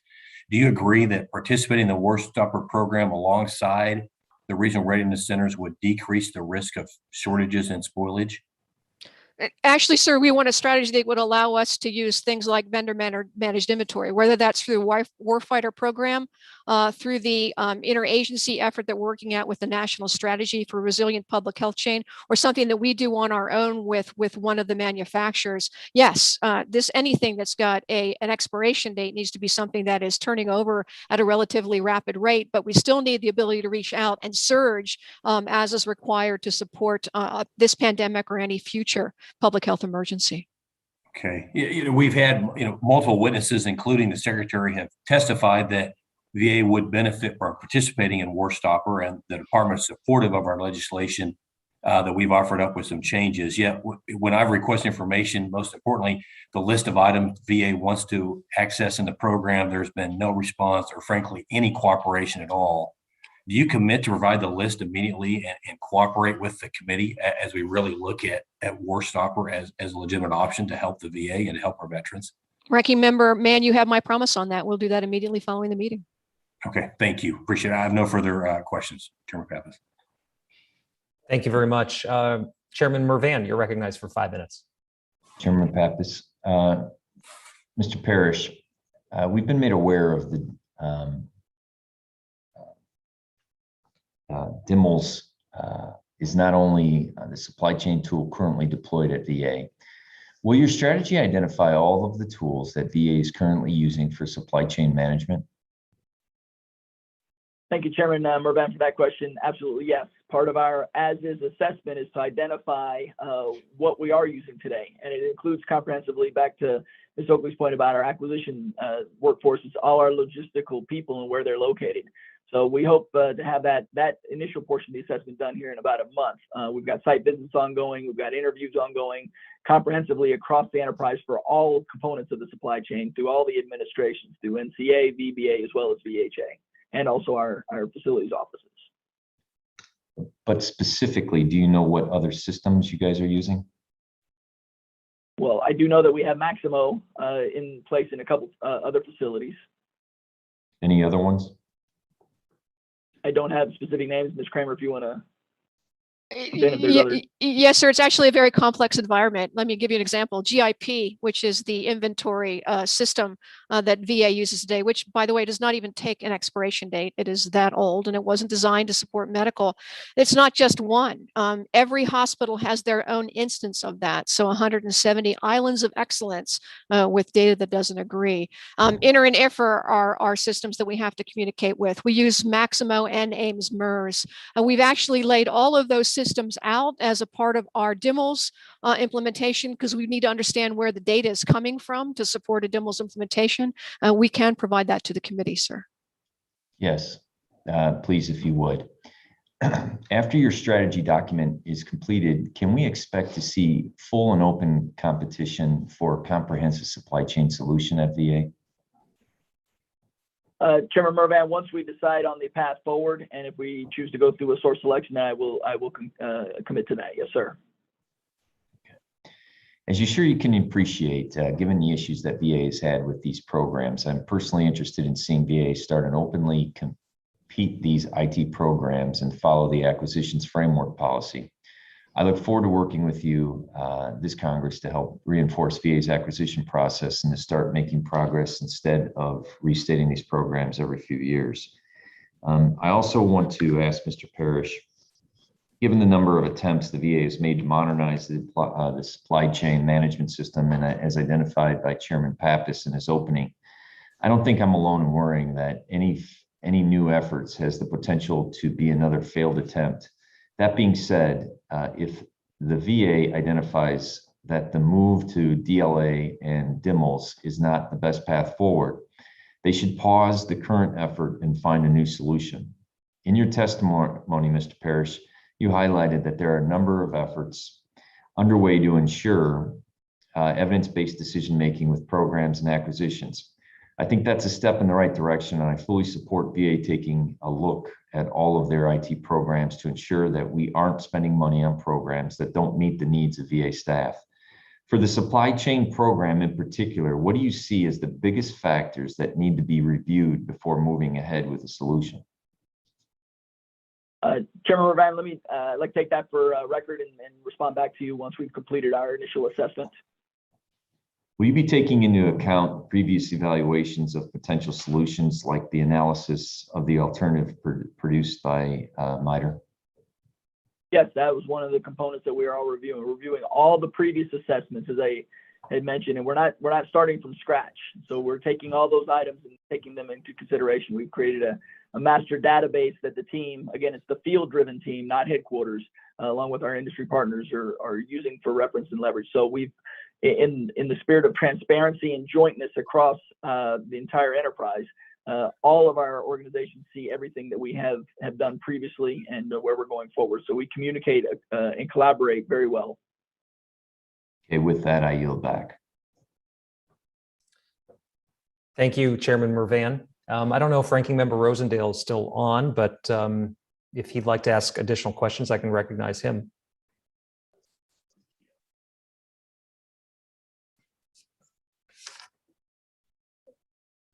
B: Do you agree that participating in the War Stopper program alongside the regional readiness centers would decrease the risk of shortages and spoilage?
I: Actually, sir, we want a strategy that would allow us to use things like vendor managed inventory, whether that's through the Warfighter program, through the interagency effort that we're working at with the National Strategy for Resilient Public Health Chain, or something that we do on our own with one of the manufacturers. Yes, anything that's got an expiration date needs to be something that is turning over at a relatively rapid rate, but we still need the ability to reach out and surge as is required to support this pandemic or any future public health emergency.
B: Okay, you know, we've had, you know, multiple witnesses, including the secretary, have testified that VA would benefit from participating in War Stopper, and the department is supportive of our legislation that we've offered up with some changes. Yet when I've requested information, most importantly, the list of items VA wants to access in the program, there's been no response or frankly any cooperation at all. Do you commit to provide the list immediately and cooperate with the committee as we really look at War Stopper as a legitimate option to help the VA and to help our veterans?
I: Ranking Member Mann, you have my promise on that. We'll do that immediately following the meeting.
B: Okay, thank you. Appreciate it. I have no further questions. Chairman Pappas.
A: Thank you very much. Chairman Mervan, you're recognized for 5 minutes.
C: Chairman Pappas, Mr. Parrish, we've been made aware of the DIML's is not only the supply chain tool currently deployed at VA. Will your strategy identify all of the tools that VA is currently using for supply chain management?
F: Thank you, Chairman Mervan, for that question. Absolutely, yes. Part of our as-is assessment is to identify what we are using today, and it includes comprehensively, back to Ms. Oakley's point about our acquisition workforces, all our logistical people and where they're located. So we hope to have that initial portion of the assessment done here in about a month. We've got site visits ongoing, we've got interviews ongoing comprehensively across the enterprise for all components of the supply chain, through all the administrations, through NCA, VBA, as well as VHA, and also our facilities offices.
C: But specifically, do you know what other systems you guys are using?
F: Well, I do know that we have Maximo in place in a couple other facilities.
C: Any other ones?
F: I don't have specific names, Ms. Kramer, if you want to. If there's others.
I: Yes, sir. It's actually a very complex environment. Let me give you an example. GIP, which is the inventory system that VA uses today, which, by the way, does not even take an expiration date. It is that old, and it wasn't designed to support medical. It's not just one. Every hospital has their own instance of that. So 170 islands of excellence with data that doesn't agree. INTER and IFR are systems that we have to communicate with. We use Maximo and AIMS MERS. We've actually laid all of those systems out as a part of our DIMLS implementation, because we need to understand where the data is coming from to support a DIMLS implementation. We can provide that to the committee, sir.
C: Yes, please, if you would. After your strategy document is completed, can we expect to see full and open competition for a comprehensive supply chain solution at VA?
F: Chairman Mervan, once we decide on the path forward, and if we choose to go through a source selection, I will commit to that. Yes, sir.
C: As you're sure you can appreciate, given the issues that VA has had with these programs, I'm personally interested in seeing VA start and openly compete these IT programs and follow the acquisitions framework policy. I look forward to working with you this Congress to help reinforce VA's acquisition process and to start making progress instead of restating these programs every few years. I also want to ask Mr. Parrish, given the number of attempts the VA has made to modernize the supply chain management system, and as identified by Chairman Pappas in his opening, I don't think I'm alone in worrying that any new efforts has the potential to be another failed attempt. That being said, if the VA identifies that the move to DLA and DIMLS is not the best path forward, they should pause the current effort and find a new solution. In your testimony, Mr. Parrish, you highlighted that there are a number of efforts underway to ensure evidence-based decision-making with programs and acquisitions. I think that's a step in the right direction, and I fully support VA taking a look at all of their IT programs to ensure that we aren't spending money on programs that don't meet the needs of VA staff. For the supply chain program in particular, what do you see as the biggest factors that need to be reviewed before moving ahead with a solution?
F: Chairman Mervan, let me take that for record and respond back to you once we've completed our initial assessment.
C: Will you be taking into account previous evaluations of potential solutions like the analysis of the alternative produced by MITRE?
F: Yes, that was one of the components that we are all reviewing. We're reviewing all the previous assessments, as I had mentioned, and we're not starting from scratch. So we're taking all those items and taking them into consideration. We've created a master database that the team, again, it's the field-driven team, not headquarters, along with our industry partners are using for reference and leverage. So we've, in the spirit of transparency and jointness across the entire enterprise, all of our organizations see everything that we have done previously and where we're going forward. So we communicate and collaborate very well.
C: Okay, with that, I yield back.
A: Thank you, Chairman Mervan. I don't know if Ranking Member Rosendale is still on, but if he'd like to ask additional questions, I can recognize him.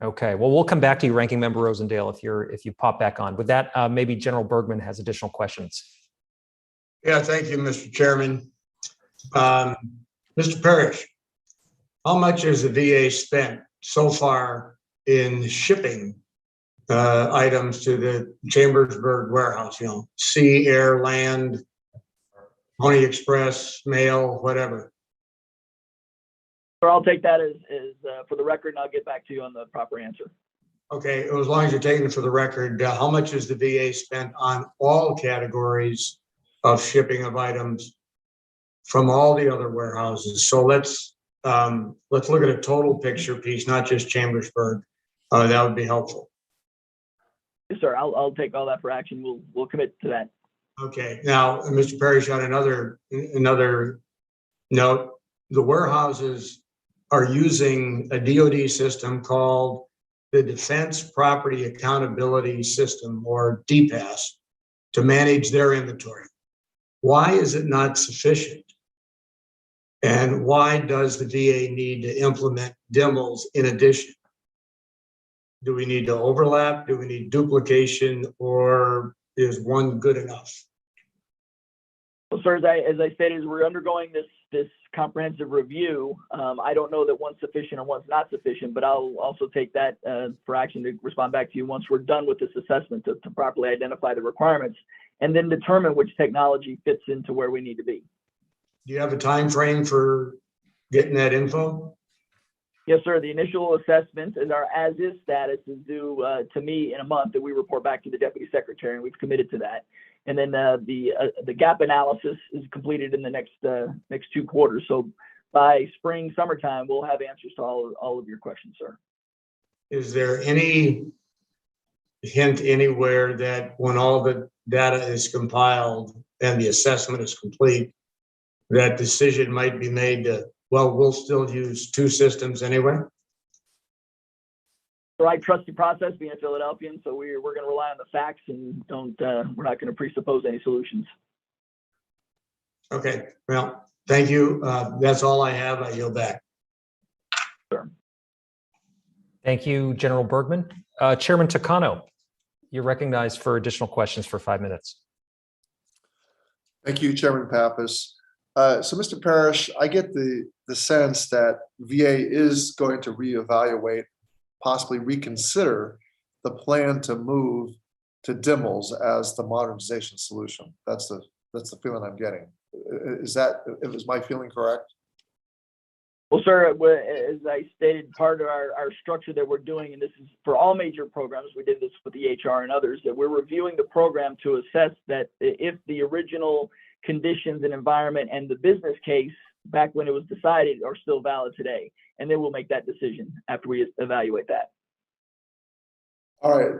A: Okay, well, we'll come back to you, Ranking Member Rosendale, if you pop back on. With that, maybe General Bergman has additional questions.
K: Yeah, thank you, Mr. Chairman. Mr. Parrish, how much has the VA spent so far in shipping items to the Chambersburg warehouse, sea, air, land, Pony Express, mail, whatever.
F: Or I'll take that as for the record, and I'll get back to you on the proper answer.
K: Okay, as long as you're taking it for the record, how much has the VA spent on all categories of shipping of items from all the other warehouses? So let's look at a total picture piece, not just Chambersburg. That would be helpful.
F: Yes, sir. I'll take all that for action. We'll commit to that.
K: Okay, now, Mr. Parrish, on another note, the warehouses are using a DoD system called the Defense Property Accountability System, or DPAS, to manage their inventory. Why is it not sufficient? And why does the VA need to implement DIMLs in addition? Do we need to overlap? Do we need duplication, or is one good enough?
F: Well, sir, as I stated, we're undergoing this comprehensive review. I don't know that one's sufficient or one's not sufficient, but I'll also take that for action to respond back to you once we're done with this assessment to properly identify the requirements and then determine which technology fits into where we need to be.
K: Do you have a time frame for getting that info?
F: Yes, sir. The initial assessment is our as-is status is due to me in a month, that we report back to the Deputy Secretary, and we've committed to that. And then the gap analysis is completed in the next 2 quarters. So by spring, summertime, we'll have answers to all of your questions, sir.
K: Is there any hint anywhere that when all the data is compiled and the assessment is complete, that decision might be made to, well, we'll still use 2 systems anyway?
F: So I trust the process, being a Philadelphian, so we're going to rely on the facts and we're not going to presuppose any solutions.
K: Okay, well, thank you. That's all I have. I yield back.
F: Sure.
A: Thank you, General Bergman. Chairman Takano, you're recognized for additional questions for 5 minutes.
E: Thank you, Chairman Pappas. So, Mr. Parrish, I get the sense that VA is going to reevaluate, possibly reconsider the plan to move to DIMLs as the modernization solution. That's the feeling I'm getting. Is my feeling correct?
F: Well, sir, as I stated, part of our structure that we're doing, and this is for all major programs, we did this with the HR and others, that we're reviewing the program to assess that if the original conditions and environment and the business case back when it was decided are still valid today. And then we'll make that decision after we evaluate that.
E: All right.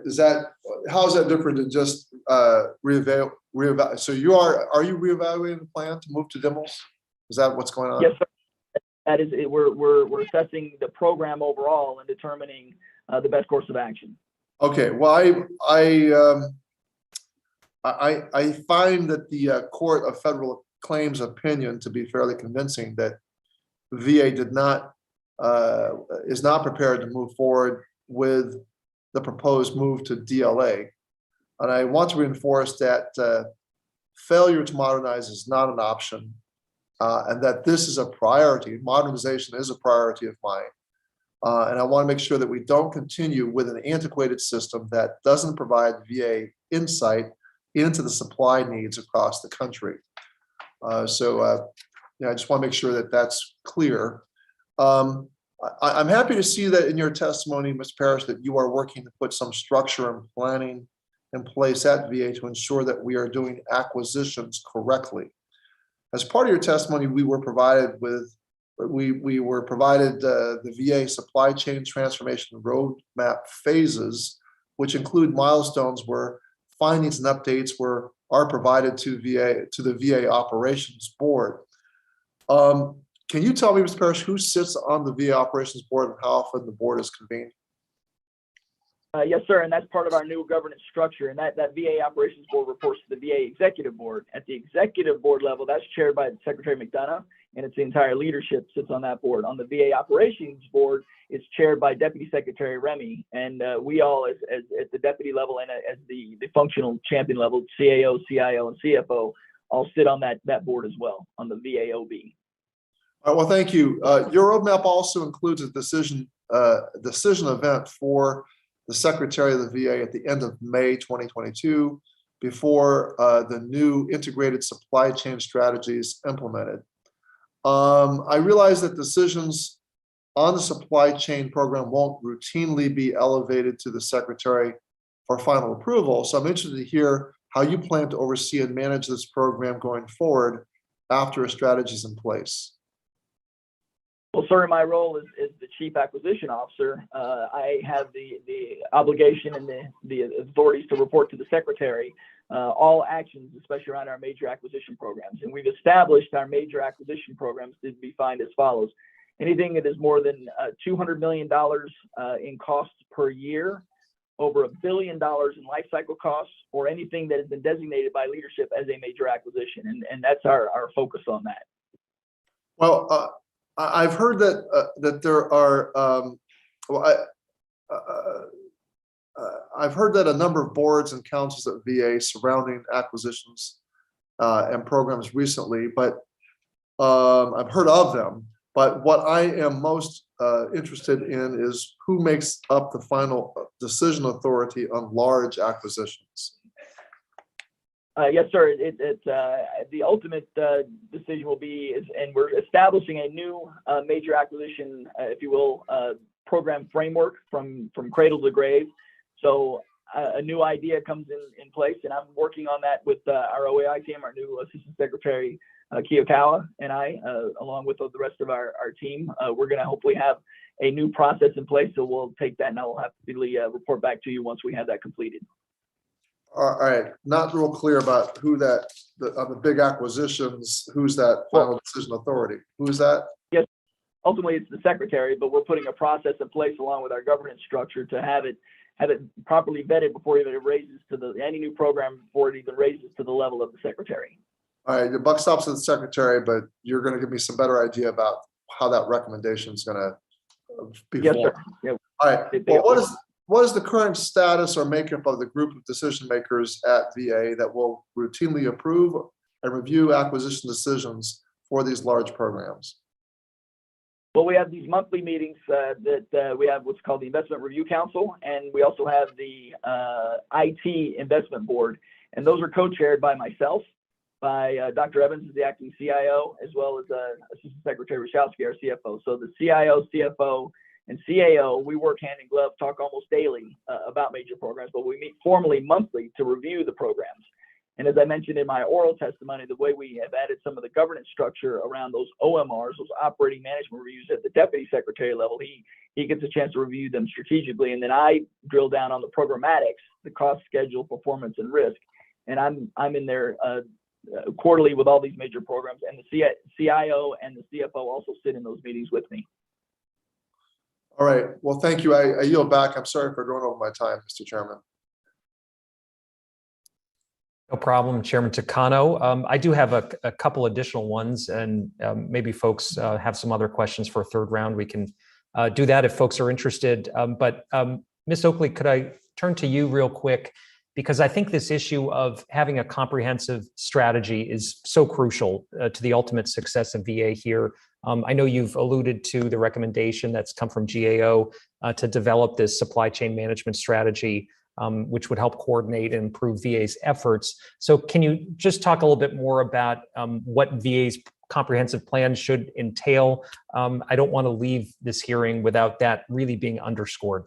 E: How is that different than just reevaluate? So are you reevaluating the plan to move to DIMLs? Is that what's going on?
F: Yes, sir. That is, we're assessing the program overall and determining the best course of action. Okay.
E: Well, I find that the Court of Federal Claims opinion to be fairly convincing that VA is not prepared to move forward with the proposed move to DLA. And I want to reinforce that failure to modernize is not an option, and that this is a priority. Modernization is a priority of mine. And I want to make sure that we don't continue with an antiquated system that doesn't provide VA insight into the supply needs across the country. I just want to make sure that that's clear. I'm happy to see that in your testimony, Mr. Parrish, that you are working to put some structure and planning in place at VA to ensure that we are doing acquisitions correctly. As part of your testimony, we were provided the VA supply chain transformation roadmap phases, which include milestones where findings and updates are provided to the VA Operations Board. Can you tell me, Mr. Parrish, who sits on the VA Operations Board and how often the board is convened?
F: Yes, sir, and that's part of our new governance structure. And that VA Operations Board reports to the VA Executive Board. At the Executive Board level, that's chaired by Secretary McDonough, and it's the entire leadership sits on that board. On the VA Operations Board, it's chaired by Deputy Secretary Remy, and we all, as at the deputy level and as the functional champion level, CAO, CIO, and CFO, all sit on that board as well on the VAOB.
E: All right, well, thank you. Your roadmap also includes a decision event for the Secretary of the VA at the end of May 2022, before the new integrated supply chain strategy is implemented. I realize that decisions on the supply chain program won't routinely be elevated to the Secretary for final approval. So I'm interested to hear how you plan to oversee and manage this program going forward after a strategy is in place.
F: Well, sir, my role is the Chief Acquisition Officer. I have the obligation and the authorities to report to the Secretary all actions, especially around our major acquisition programs. And we've established our major acquisition programs to be defined as follows. Anything that is more than $200 million in costs per year, over $1 billion in life cycle costs, or anything that has been designated by leadership as a major acquisition. And that's our focus on that.
E: Well, I've heard that there are, I've heard that a number of boards and councils at VA surrounding acquisitions and programs recently, but I've heard of them. But what I am most interested in is who makes up the final decision authority on large acquisitions.
F: Yes, sir. The ultimate decision will be, and we're establishing a new major acquisition, if you will, program framework from cradle to grave. So a new idea comes in place, and I'm working on that with our OAI team, our new Assistant Secretary Kiyokawa, and I, along with the rest of our team. We're going to hopefully have a new process in place, so we'll take that and I will have to report back to you once we have that completed.
E: All right, not real clear about who that, on the big acquisitions, who's that final decision authority? Who's that?
F: Yes, ultimately it's the Secretary, but we're putting a process in place along with our governance structure to have it properly vetted before even it raises to any new program, before it even raises to the level of the Secretary. All
E: right, the buck stops at the Secretary, but you're going to give me some better idea about how that recommendation is going to be
F: yes,
E: formed.
F: sir. Yeah.
E: All right. Well, what is the current status or makeup of the group of decision makers at VA that will routinely approve and review acquisition decisions for these large programs?
F: Well, we have these monthly meetings that we have what's called the Investment Review Council, and we also have the IT Investment Board, and those are co-chaired by myself, by Dr. Evans, the acting CIO, as well as Assistant Secretary Rashowski, our CFO. So the CIO, CFO, and CAO, we work hand in glove, talk almost daily about major programs, but we meet formally monthly to review the programs. And as I mentioned in my oral testimony, the way we have added some of the governance structure around those OMRs, those operating management reviews at the deputy secretary level, he gets a chance to review them strategically. And then I drill down on the programmatics, the cost, schedule, performance, and risk. And I'm in there quarterly with all these major programs, and the CIO and the CFO also sit in those meetings with me.
E: All right. Well, thank you. I yield back. I'm sorry for going over my time, Mr. Chairman.
A: No problem, Chairman Takano. I do have a couple additional ones, and maybe folks have some other questions for a third round. We can do that if folks are interested. But Ms. Oakley, could I turn to you real quick? Because I think this issue of having a comprehensive strategy is so crucial to the ultimate success of VA here. I know you've alluded to the recommendation that's come from GAO to develop this supply chain management strategy, which would help coordinate and improve VA's efforts. So can you just talk a little bit more about what VA's comprehensive plan should entail? I don't want to leave this hearing without that really being underscored.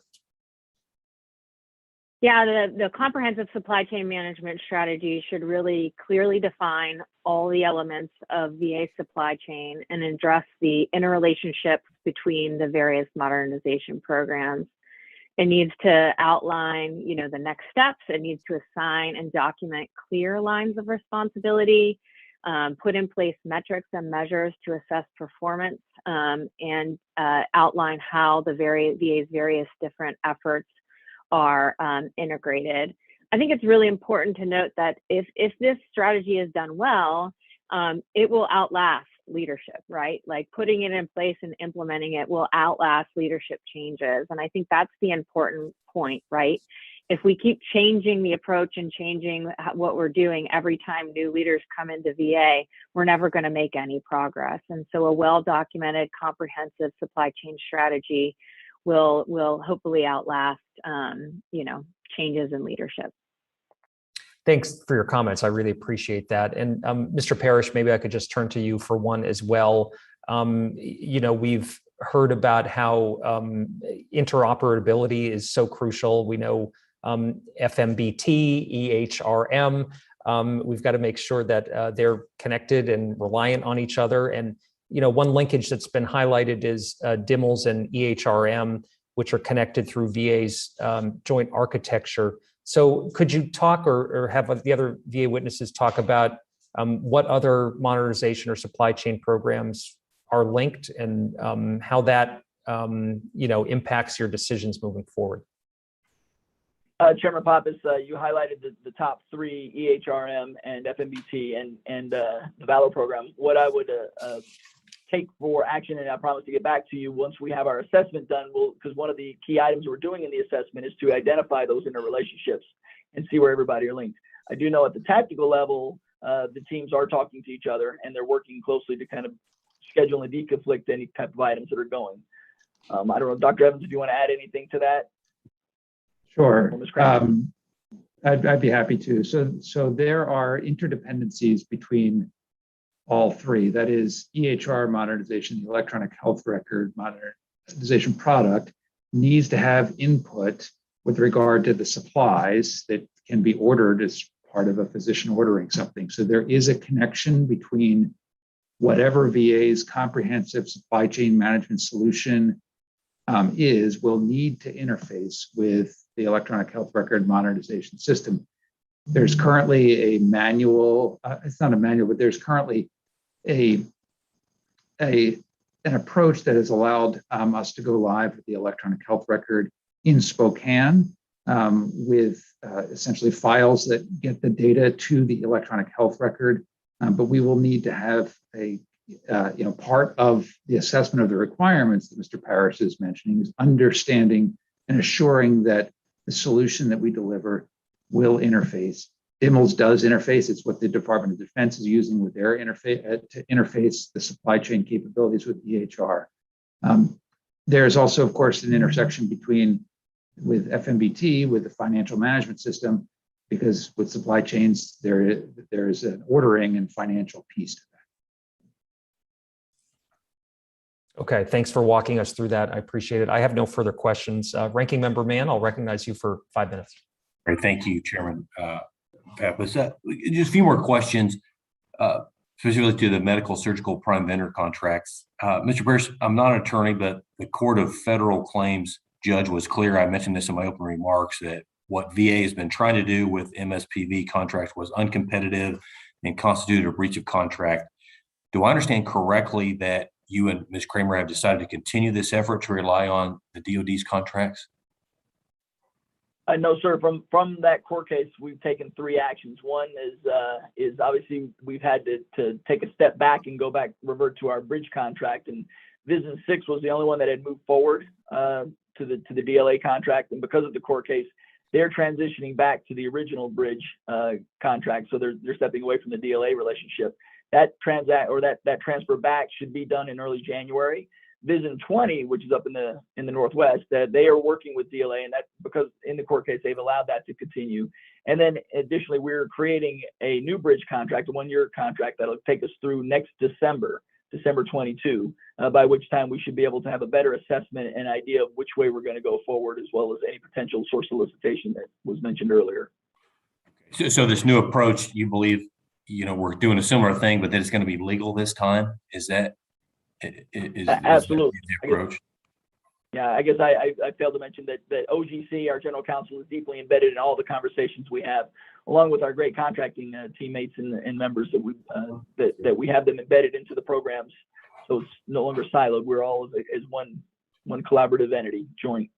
H: Yeah, the comprehensive supply chain management strategy should really clearly define all the elements of VA supply chain and address the interrelationships between the various modernization programs. It needs to outline, the next steps. It needs to assign and document clear lines of responsibility, put in place metrics and measures to assess performance, and outline how the VA's various different efforts are integrated. I think it's really important to note that if this strategy is done well, it will outlast leadership, right? Like putting it in place and implementing it will outlast leadership changes. And I think that's the important point, right? If we keep changing the approach and changing what we're doing every time new leaders come into VA, we're never going to make any progress. And so a well-documented, comprehensive supply chain strategy will hopefully outlast, changes in leadership.
A: Thanks for your comments. I really appreciate that. And Mr. Parrish, maybe I could just turn to you for one as well. We've heard about how interoperability is so crucial. We know FMBT, EHRM. We've got to make sure that they're connected and reliant on each other. And one linkage that's been highlighted is DIMLS and EHRM, which are connected through VA's joint architecture. So could you talk or have the other VA witnesses talk about what other modernization or supply chain programs are linked and how that impacts your decisions moving forward?
F: Chairman Pappas, you highlighted the top three, EHRM and FMBT and the Valor program. What I would take for action, and I promise to get back to you once we have our assessment done, because one of the key items we're doing in the assessment is to identify those interrelationships and see where everybody are linked. I do know at the tactical level, the teams are talking to each other and they're working closely to kind of schedule and deconflict any type of items that are going. I don't know, Dr. Evans, if you want to add anything to that?
J: Sure. I'd be happy to. So there are interdependencies between all three. That is EHR modernization, the electronic health record modernization product needs to have input with regard to the supplies that can be ordered as part of a physician ordering something. So there is a connection between whatever VA's comprehensive supply chain management solution will need to interface with the electronic health record modernization system. There's currently a manual, it's not a manual, but there's currently an approach that has allowed us to go live with the electronic health record in Spokane with essentially files that get the data to the electronic health record. But we will need to have a part of the assessment of the requirements that Mr. Parrish is mentioning is understanding and assuring that the solution that we deliver will interface. DIMLS does interface. It's what the Department of Defense is using with their interface to interface the supply chain capabilities with EHR. There's also, of course, an intersection with FMBT, with the financial management system, because with supply chains, there is an ordering and financial piece to that.
A: Okay, thanks for walking us through that. I appreciate it. I have no further questions. Ranking Member Mann, I'll recognize you for 5 minutes.
B: Great, thank you, Chairman Pappas. Just a few more questions, specifically to the medical surgical prime vendor contracts. Mr. Pierce, I'm not an attorney, but the Court of Federal Claims judge was clear. I mentioned this in my opening remarks that what VA has been trying to do with MSPV contracts was uncompetitive and constituted a breach of contract. Do I understand correctly that you and Ms. Kramer have decided to continue this effort to rely on the DoD's contracts?
F: No, sir. From that court case, we've taken 3 actions. One is obviously we've had to take a step back and revert to our bridge contract. And Vision 6 was the only one that had moved forward to the DLA contract. And because of the court case, they're transitioning back to the original bridge contract. So they're stepping away from the DLA relationship. That transfer back should be done in early January. Vision 20, which is up in the Northwest, that they are working with DLA, and that because in the court case they've allowed that to continue. And then additionally, we're creating a new bridge contract, a 1-year contract that'll take us through next December 22, by which time we should be able to have a better assessment and idea of which way we're going to go forward, as well as any potential source solicitation that was mentioned earlier.
B: So this new approach, you believe, we're doing a similar thing, but that it's going to be legal this time? Is that?
F: Absolutely.
B: The approach?
F: I guess I failed to mention that OGC, our general counsel, is deeply embedded in all the conversations we have, along with our great contracting teammates and members that we have them embedded into the programs. So it's no longer siloed. We're all as one collaborative entity, joint.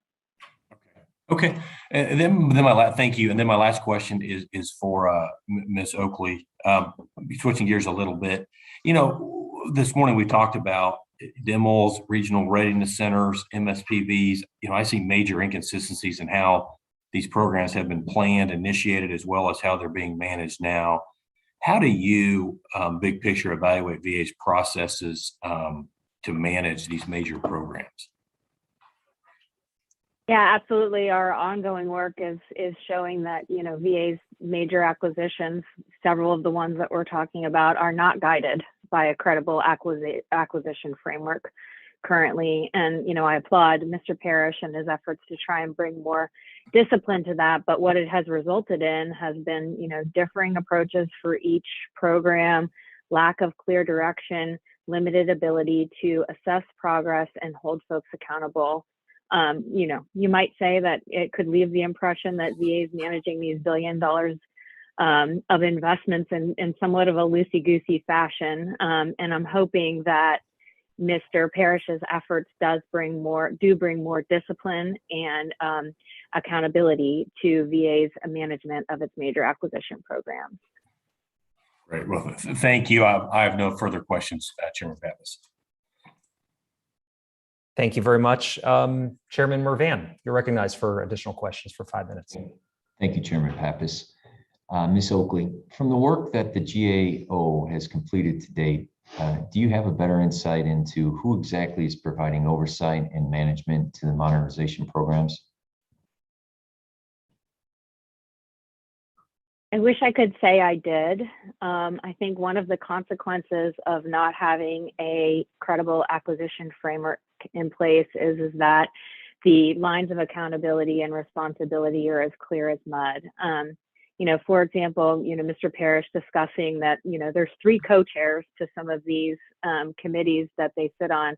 B: Okay. And then thank you. And then my last question is for Ms. Oakley. Switching gears a little bit. This morning we talked about DIMLs, regional readiness centers, MSPVs. I see major inconsistencies in how these programs have been planned, initiated, as well as how they're being managed now. How do you, big picture, evaluate VA's processes to manage these major programs?
H: Yeah, absolutely. Our ongoing work is showing that, VA's major acquisitions, several of the ones that we're talking about, are not guided by a credible acquisition framework currently. And, I applaud Mr. Parrish and his efforts to try and bring more discipline to that. But what it has resulted in has been, differing approaches for each program, lack of clear direction, limited ability to assess progress and hold folks accountable. You might say that it could leave the impression that VA is managing these $1 billion of investments in somewhat of a loosey-goosey fashion. And I'm hoping that Mr. Parrish's efforts bring more discipline and accountability to VA's management of its major acquisition programs.
B: Great. Well, thank you. I have no further questions, Chairman Pappas.
A: Thank you very much. Chairman Mervan, you're recognized for additional questions for 5 minutes.
C: Thank you, Chairman Pappas. Ms. Oakley, from the work that the GAO has completed to date, do you have a better insight into who exactly is providing oversight and management to the modernization programs?
H: I wish I could say I did. I think one of the consequences of not having a credible acquisition framework in place is that the lines of accountability and responsibility are as clear as mud. For example, Mr. Parrish discussing that, there's 3 co-chairs to some of these committees that they sit on.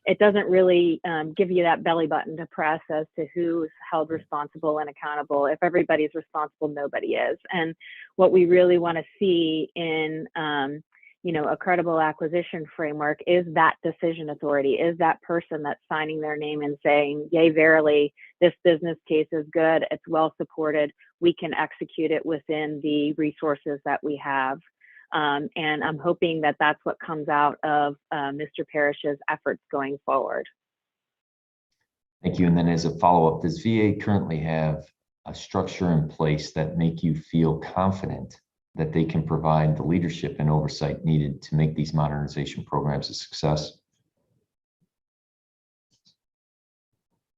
H: It doesn't really give you that belly button to press as to who's held responsible and accountable. If everybody's responsible, nobody is. And what we really want to see in, a credible acquisition framework is that decision authority, is that person that's signing their name and saying, yay, verily, this business case is good, it's well supported, we can execute it within the resources that we have. And I'm hoping that that's what comes out of Mr. Parrish's efforts going forward.
C: Thank you. And then as a follow-up, does VA currently have a structure in place that make you feel confident that they can provide the leadership and oversight needed to make these modernization programs a success?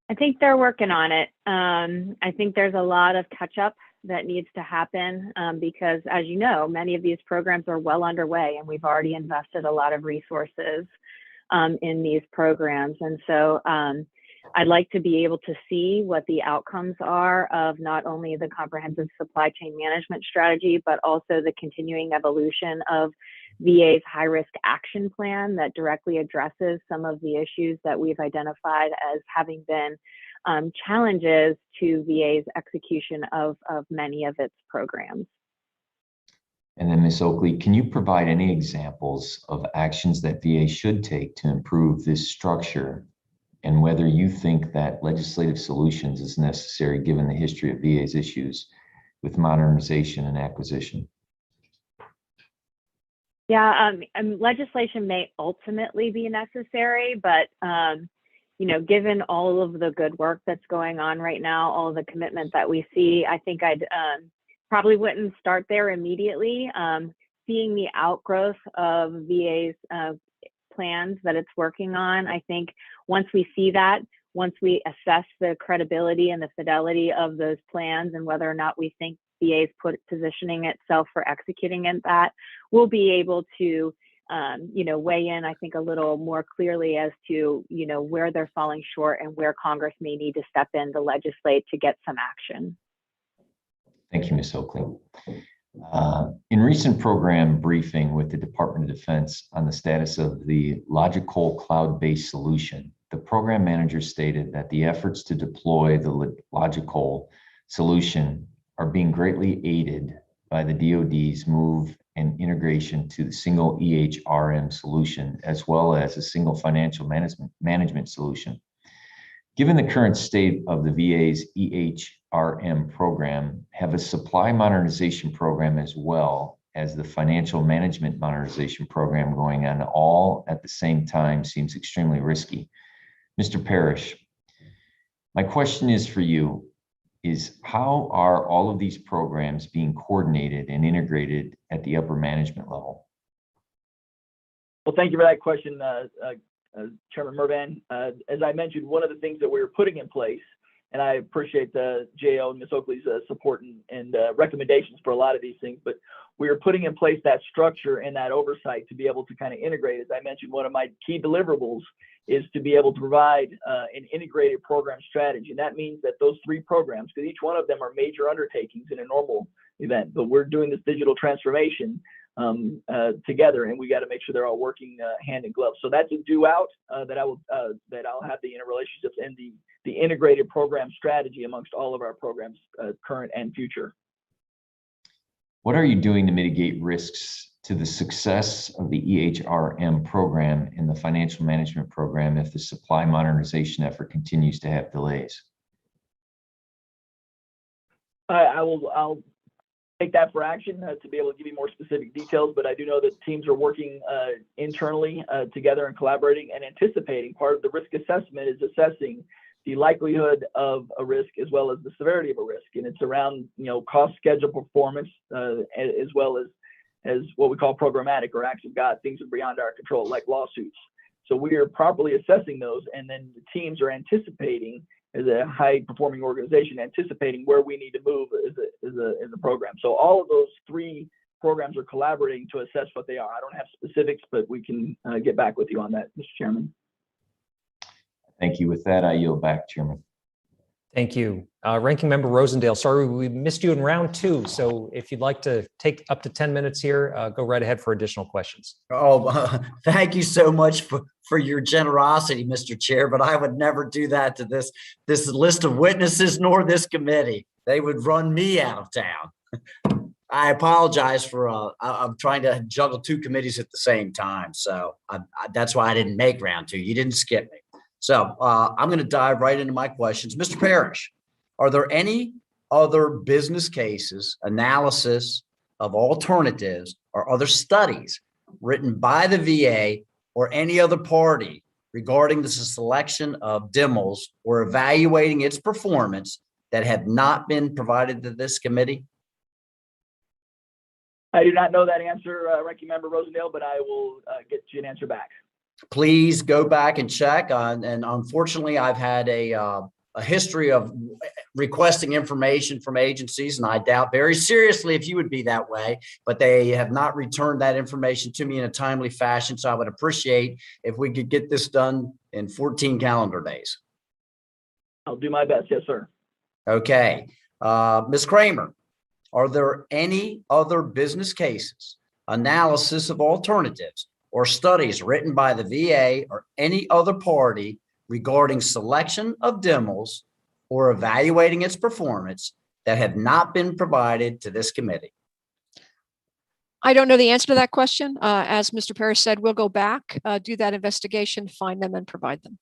H: I think they're working on it. I think there's a lot of catch-up that needs to happen because, as you know, many of these programs are well underway and we've already invested a lot of resources in these programs. And so I'd like to be able to see what the outcomes are of not only the comprehensive supply chain management strategy, but also the continuing evolution of VA's high-risk action plan that directly addresses some of the issues that we've identified as having been challenges to VA's execution of many of its programs.
C: And then Ms. Oakley, can you provide any examples of actions that VA should take to improve this structure and whether you think that legislative solutions is necessary given the history of VA's issues with modernization and acquisition?
H: Yeah, legislation may ultimately be necessary, but given all of the good work that's going on right now, all of the commitment that we see, I think I'd probably wouldn't start there immediately. Seeing the outgrowth of VA's plans that it's working on, I think once we see that, once we assess the credibility and the fidelity of those plans and whether or not we think VA is positioning itself for executing in that, we'll be able to weigh in, I think, a little more clearly as to, where they're falling short and where Congress may need to step in to legislate to get some action.
C: Thank you, Ms. Oakley. In recent program briefing with the Department of Defense on the status of the Logical cloud-based solution, the program manager stated that the efforts to deploy the Logical solution are being greatly aided by the DoD's move and integration to the single EHRM solution, as well as a single financial management solution. Given the current state of the VA's EHRM program, have a supply modernization program as well as the financial management modernization program going on all at the same time seems extremely risky. Mr. Parrish, my question is for you, is how are all of these programs being coordinated and integrated at the upper management level?
F: Well, thank you for that question, Chairman Mervan. As I mentioned, one of the things that we were putting in place and I appreciate the JO and Ms. Oakley's support and recommendations for a lot of these things. But we are putting in place that structure and that oversight to be able to kind of integrate. As I mentioned, one of my key deliverables is to be able to provide an integrated program strategy. And that means that those 3 programs, because each one of them are major undertakings in a normal event, but we're doing this digital transformation together, and we got to make sure they're all working hand in glove. So that's a due out that I'll have the interrelationships and the integrated program strategy amongst all of our programs, current and future.
C: What are you doing to mitigate risks to the success of the EHRM program and the financial management program if the supply modernization effort continues to have delays?
F: I'll take that for action to be able to give you more specific details, but I do know that teams are working internally together and collaborating and anticipating. Part of the risk assessment is assessing the likelihood of a risk as well as the severity of a risk, and it's around cost, schedule, performance, as well as what we call programmatic or acts of God, things that are beyond our control, like lawsuits. So we are properly assessing those, and then the teams are anticipating, as a high-performing organization, anticipating where we need to move as a program. So all of those 3 programs are collaborating to assess what they are. I don't have specifics, but we can get back with you on that, Mr. Chairman.
C: Thank you. With that, I yield back, Chairman.
A: Thank you. Ranking Member Rosendale, sorry, we missed you in round 2. So if you'd like to take up to 10 minutes here, go right ahead for additional questions.
D: Oh, thank you so much for your generosity, Mr. Chair, but I would never do that to this list of witnesses nor this committee. They would run me out of town. I apologize for, I'm trying to juggle 2 committees at the same time. So that's why I didn't make round 2. You didn't skip me. So I'm going to dive right into my questions. Mr. Parrish, are there any other business cases, analysis of alternatives, or other studies written by the VA or any other party regarding the selection of DIMLs or evaluating its performance that have not been provided to this committee?
F: I do not know that answer, Ranking Member Rosendale, but I will get you an answer back.
D: Please go back and check. And unfortunately, I've had a history of requesting information from agencies, and I doubt very seriously if you would be that way, but they have not returned that information to me in a timely fashion. So I would appreciate if we could get this done in 14 calendar days.
F: I'll do my best. Yes, sir.
D: Okay. Ms. Kramer, are there any other business cases, analysis of alternatives, or studies written by the VA or any other party regarding selection of DIMLs or evaluating its performance that have not been provided to this committee?
I: I don't know the answer to that question. As Mr. Parrish said, we'll go back, do that investigation, find them, and provide them.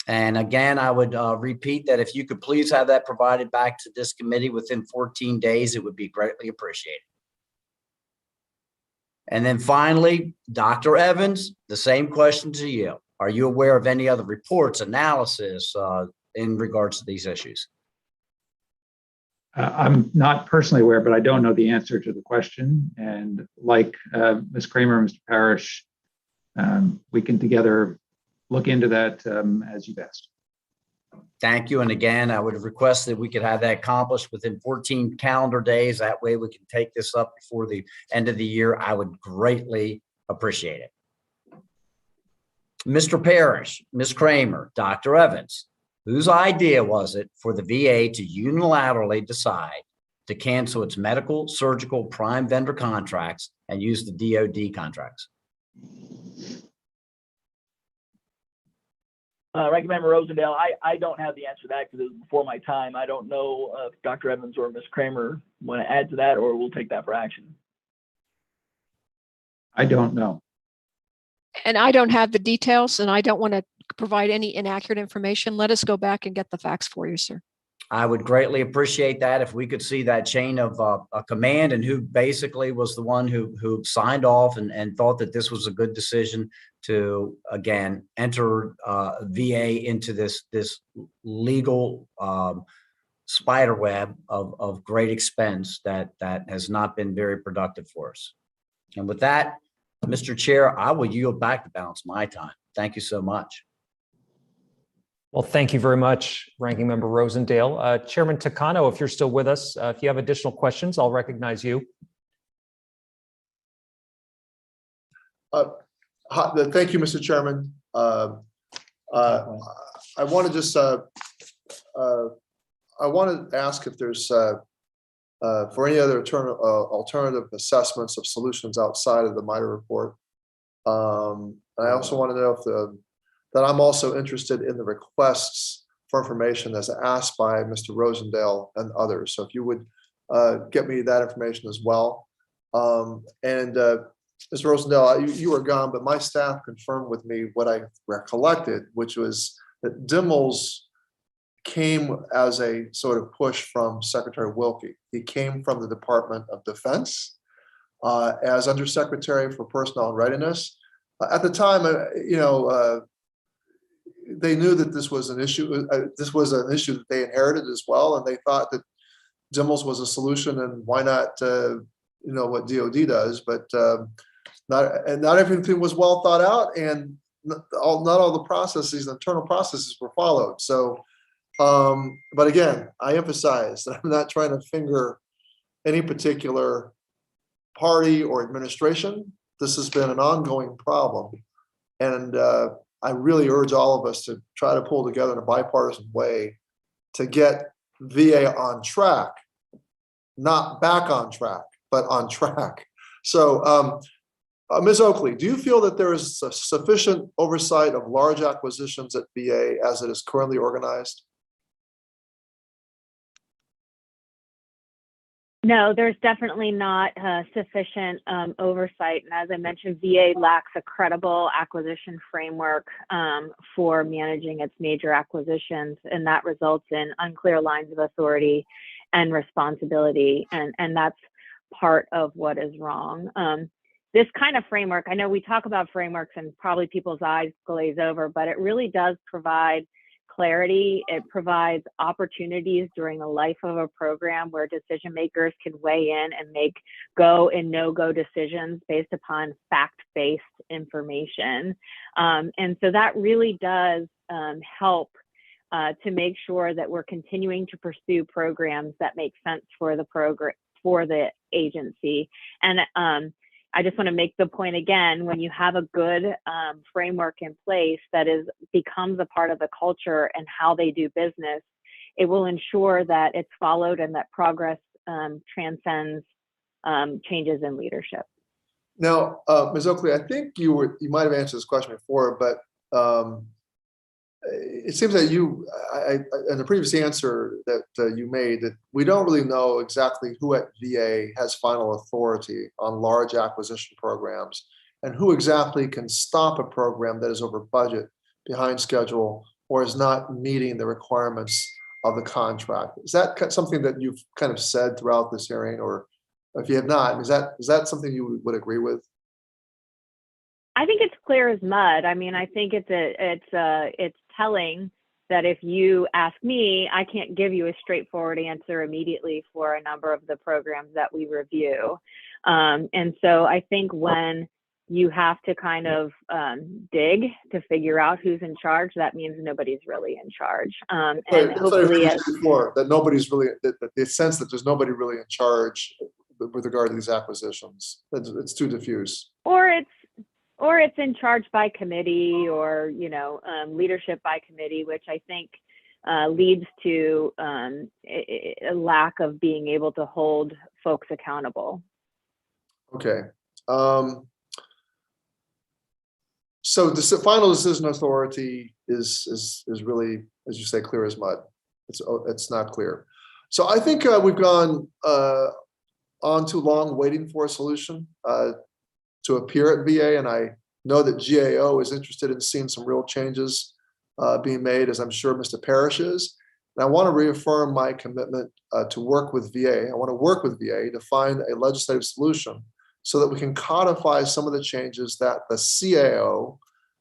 D: And again, I would repeat that if you could please have that provided back to this committee within 14 days, it would be greatly appreciated. And then finally, Dr. Evans, the same question to you. Are you aware of any other reports, analysis in regards to these issues?
J: I'm not personally aware, but I don't know the answer to the question. And like Ms. Kramer and Mr. Parrish, we can together look into that as you best.
D: Thank you. And again, I would request that we could have that accomplished within 14 calendar days. That way we can take this up before the end of the year. I would greatly appreciate it. Mr. Parrish, Ms. Kramer, Dr. Evans, whose idea was it for the VA to unilaterally decide to cancel its medical, surgical, prime vendor contracts and use the DoD contracts?
F: Ranking Member Rosendale, I don't have the answer to that because it was before my time. I don't know if Dr. Evans or Ms. Kramer want to add to that, or we'll take that for action.
J: I don't know.
I: And I don't have the details, and I don't want to provide any inaccurate information. Let us go back and get the facts for you, sir.
D: I would greatly appreciate that if we could see that chain of a command and who basically was the one who signed off and thought that this was a good decision to, again, enter VA into this legal spider web of great expense that has not been very productive for us. And with that, Mr. Chair, I will yield back the balance of my time. Thank you so much.
A: Well, thank you very much, Ranking Member Rosendale. Chairman Takano, if you're still with us, if you have additional questions, I'll recognize you.
E: Thank you, Mr. Chairman. I want to just I want to ask if there's for any other alternative assessments of solutions outside of the MITRE report. I also want to know if that I'm also interested in the requests for information as asked by Mr. Rosendale and others. So if you would get me that information as well. Mr. Rosendale, you were gone, but my staff confirmed with me what I recollected, which was that Dimmels came as a sort of push from Secretary Wilkie. He came from the Department of Defense as Undersecretary for Personnel and Readiness. At the time, they knew that this was an issue. This was an issue that they inherited as well, and they thought that Dimmels was a solution, and why not, what DoD does, but not everything was well thought out, and not all the processes, the internal processes were followed. So, but again, I emphasize that I'm not trying to finger any particular party or administration. This has been an ongoing problem, and I really urge all of us to try to pull together in a bipartisan way to get VA on track, not back on track, but on track. So, Ms. Oakley, do you feel that there is sufficient oversight of large acquisitions at VA as it is currently organized?
H: No, there's definitely not sufficient oversight. And as I mentioned, VA lacks a credible acquisition framework for managing its major acquisitions, and that results in unclear lines of authority and responsibility. And that's part of what is wrong. This kind of framework, I know we talk about frameworks and probably people's eyes glaze over, but it really does provide clarity. It provides opportunities during the life of a program where decision makers can weigh in and make go and no-go decisions based upon fact-based information. And so that really does help to make sure that we're continuing to pursue programs that make sense for the program, for the agency. And I just want to make the point again, when you have a good framework in place that becomes a part of the culture and how they do business, it will ensure that it's followed and that progress transcends changes in leadership.
E: Now, Ms. Oakley, I think you might have answered this question before, but it seems that you, in the previous answer that you made, that we don't really know exactly who at VA has final authority on large acquisition programs and who exactly can stop a program that is over budget, behind schedule, or is not meeting the requirements of the contract. Is that something that you've kind of said throughout this hearing, or if you have not, is that something you would agree with?
H: I think it's clear as mud. I mean, I think it's telling that if you ask me, I can't give you a straightforward answer immediately for a number of the programs that we review. And so I think when you have to kind of dig to figure out who's in charge, that means nobody's really in charge. And hopefully,
E: that nobody's really, the sense that there's nobody really in charge with regard to these acquisitions. It's too diffuse.
H: Or it's in charge by committee, or leadership by committee, which I think leads to a lack of being able to hold folks accountable.
E: Okay. So the final decision authority is really, as you say, clear as mud. It's not clear. So I think we've gone on too long waiting for a solution to appear at VA, and I know that GAO is interested in seeing some real changes being made, as I'm sure Mr. Parrish is. And I want to reaffirm my commitment to work with VA. I want to work with VA to find a legislative solution so that we can codify some of the changes that the CAO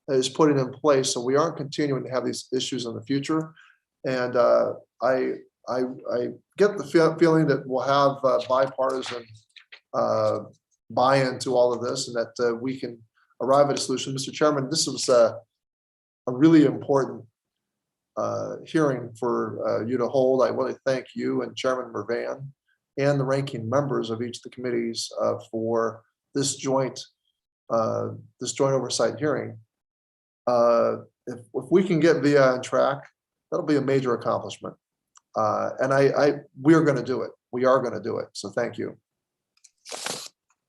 E: is putting in place, so we aren't continuing to have these issues in the future. And I get the feeling that we'll have bipartisan buy-in to all of this, and that we can arrive at a solution. Mr. Chairman, this was a really important hearing for you to hold. I want to thank you and Chairman Mervan and the ranking members of each of the committees for this joint oversight hearing. If we can get VI on track, that'll be a major accomplishment. And we are going to do it. We are going to do it. So thank you.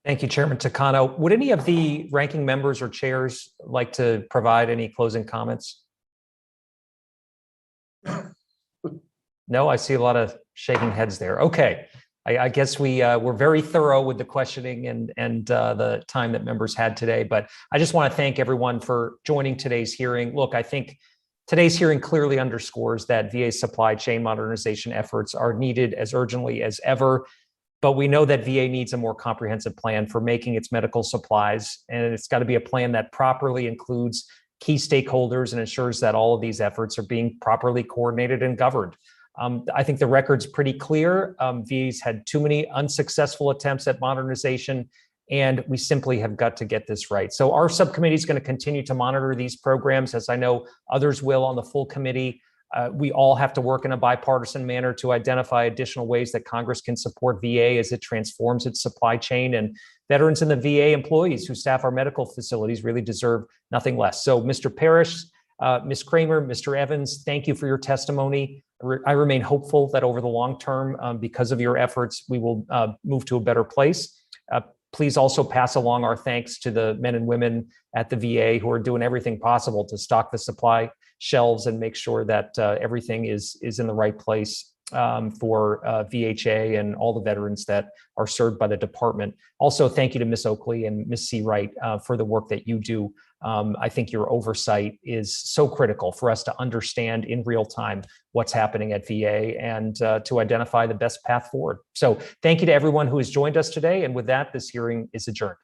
A: Thank you, Chairman Takano. Would any of the ranking members or chairs like to provide any closing comments? No, I see a lot of shaking heads there. Okay. I guess we're very thorough with the questioning and the time that members had today, but I just want to thank everyone for joining today's hearing. Look, I think today's hearing clearly underscores that VA supply chain modernization efforts are needed as urgently as ever, but we know that VA needs a more comprehensive plan for making its medical supplies, and it's got to be a plan that properly includes key stakeholders and ensures that all of these efforts are being properly coordinated and governed. I think the record's pretty clear. VA's had too many unsuccessful attempts at modernization, and we simply have got to get this right. So our subcommittee is going to continue to monitor these programs, as I know others will on the full committee. We all have to work in a bipartisan manner to identify additional ways that Congress can support VA as it transforms its supply chain, and veterans and the VA employees who staff our medical facilities really deserve nothing less. So Mr. Parrish, Ms. Kramer, Mr. Evans, thank you for your testimony. I remain hopeful that over the long term, because of your efforts, we will move to a better place. Please also pass along our thanks to the men and women at the VA who are doing everything possible to stock the supply shelves and make sure that everything is in the right place for VHA and all the veterans that are served by the department. Also, thank you to Ms. Oakley and Ms. Seawright for the work that you do. I think your oversight is so critical for us to understand in real time what's happening at VA and to identify the best path forward. So thank you to everyone who has joined us today. And with that, this hearing is adjourned.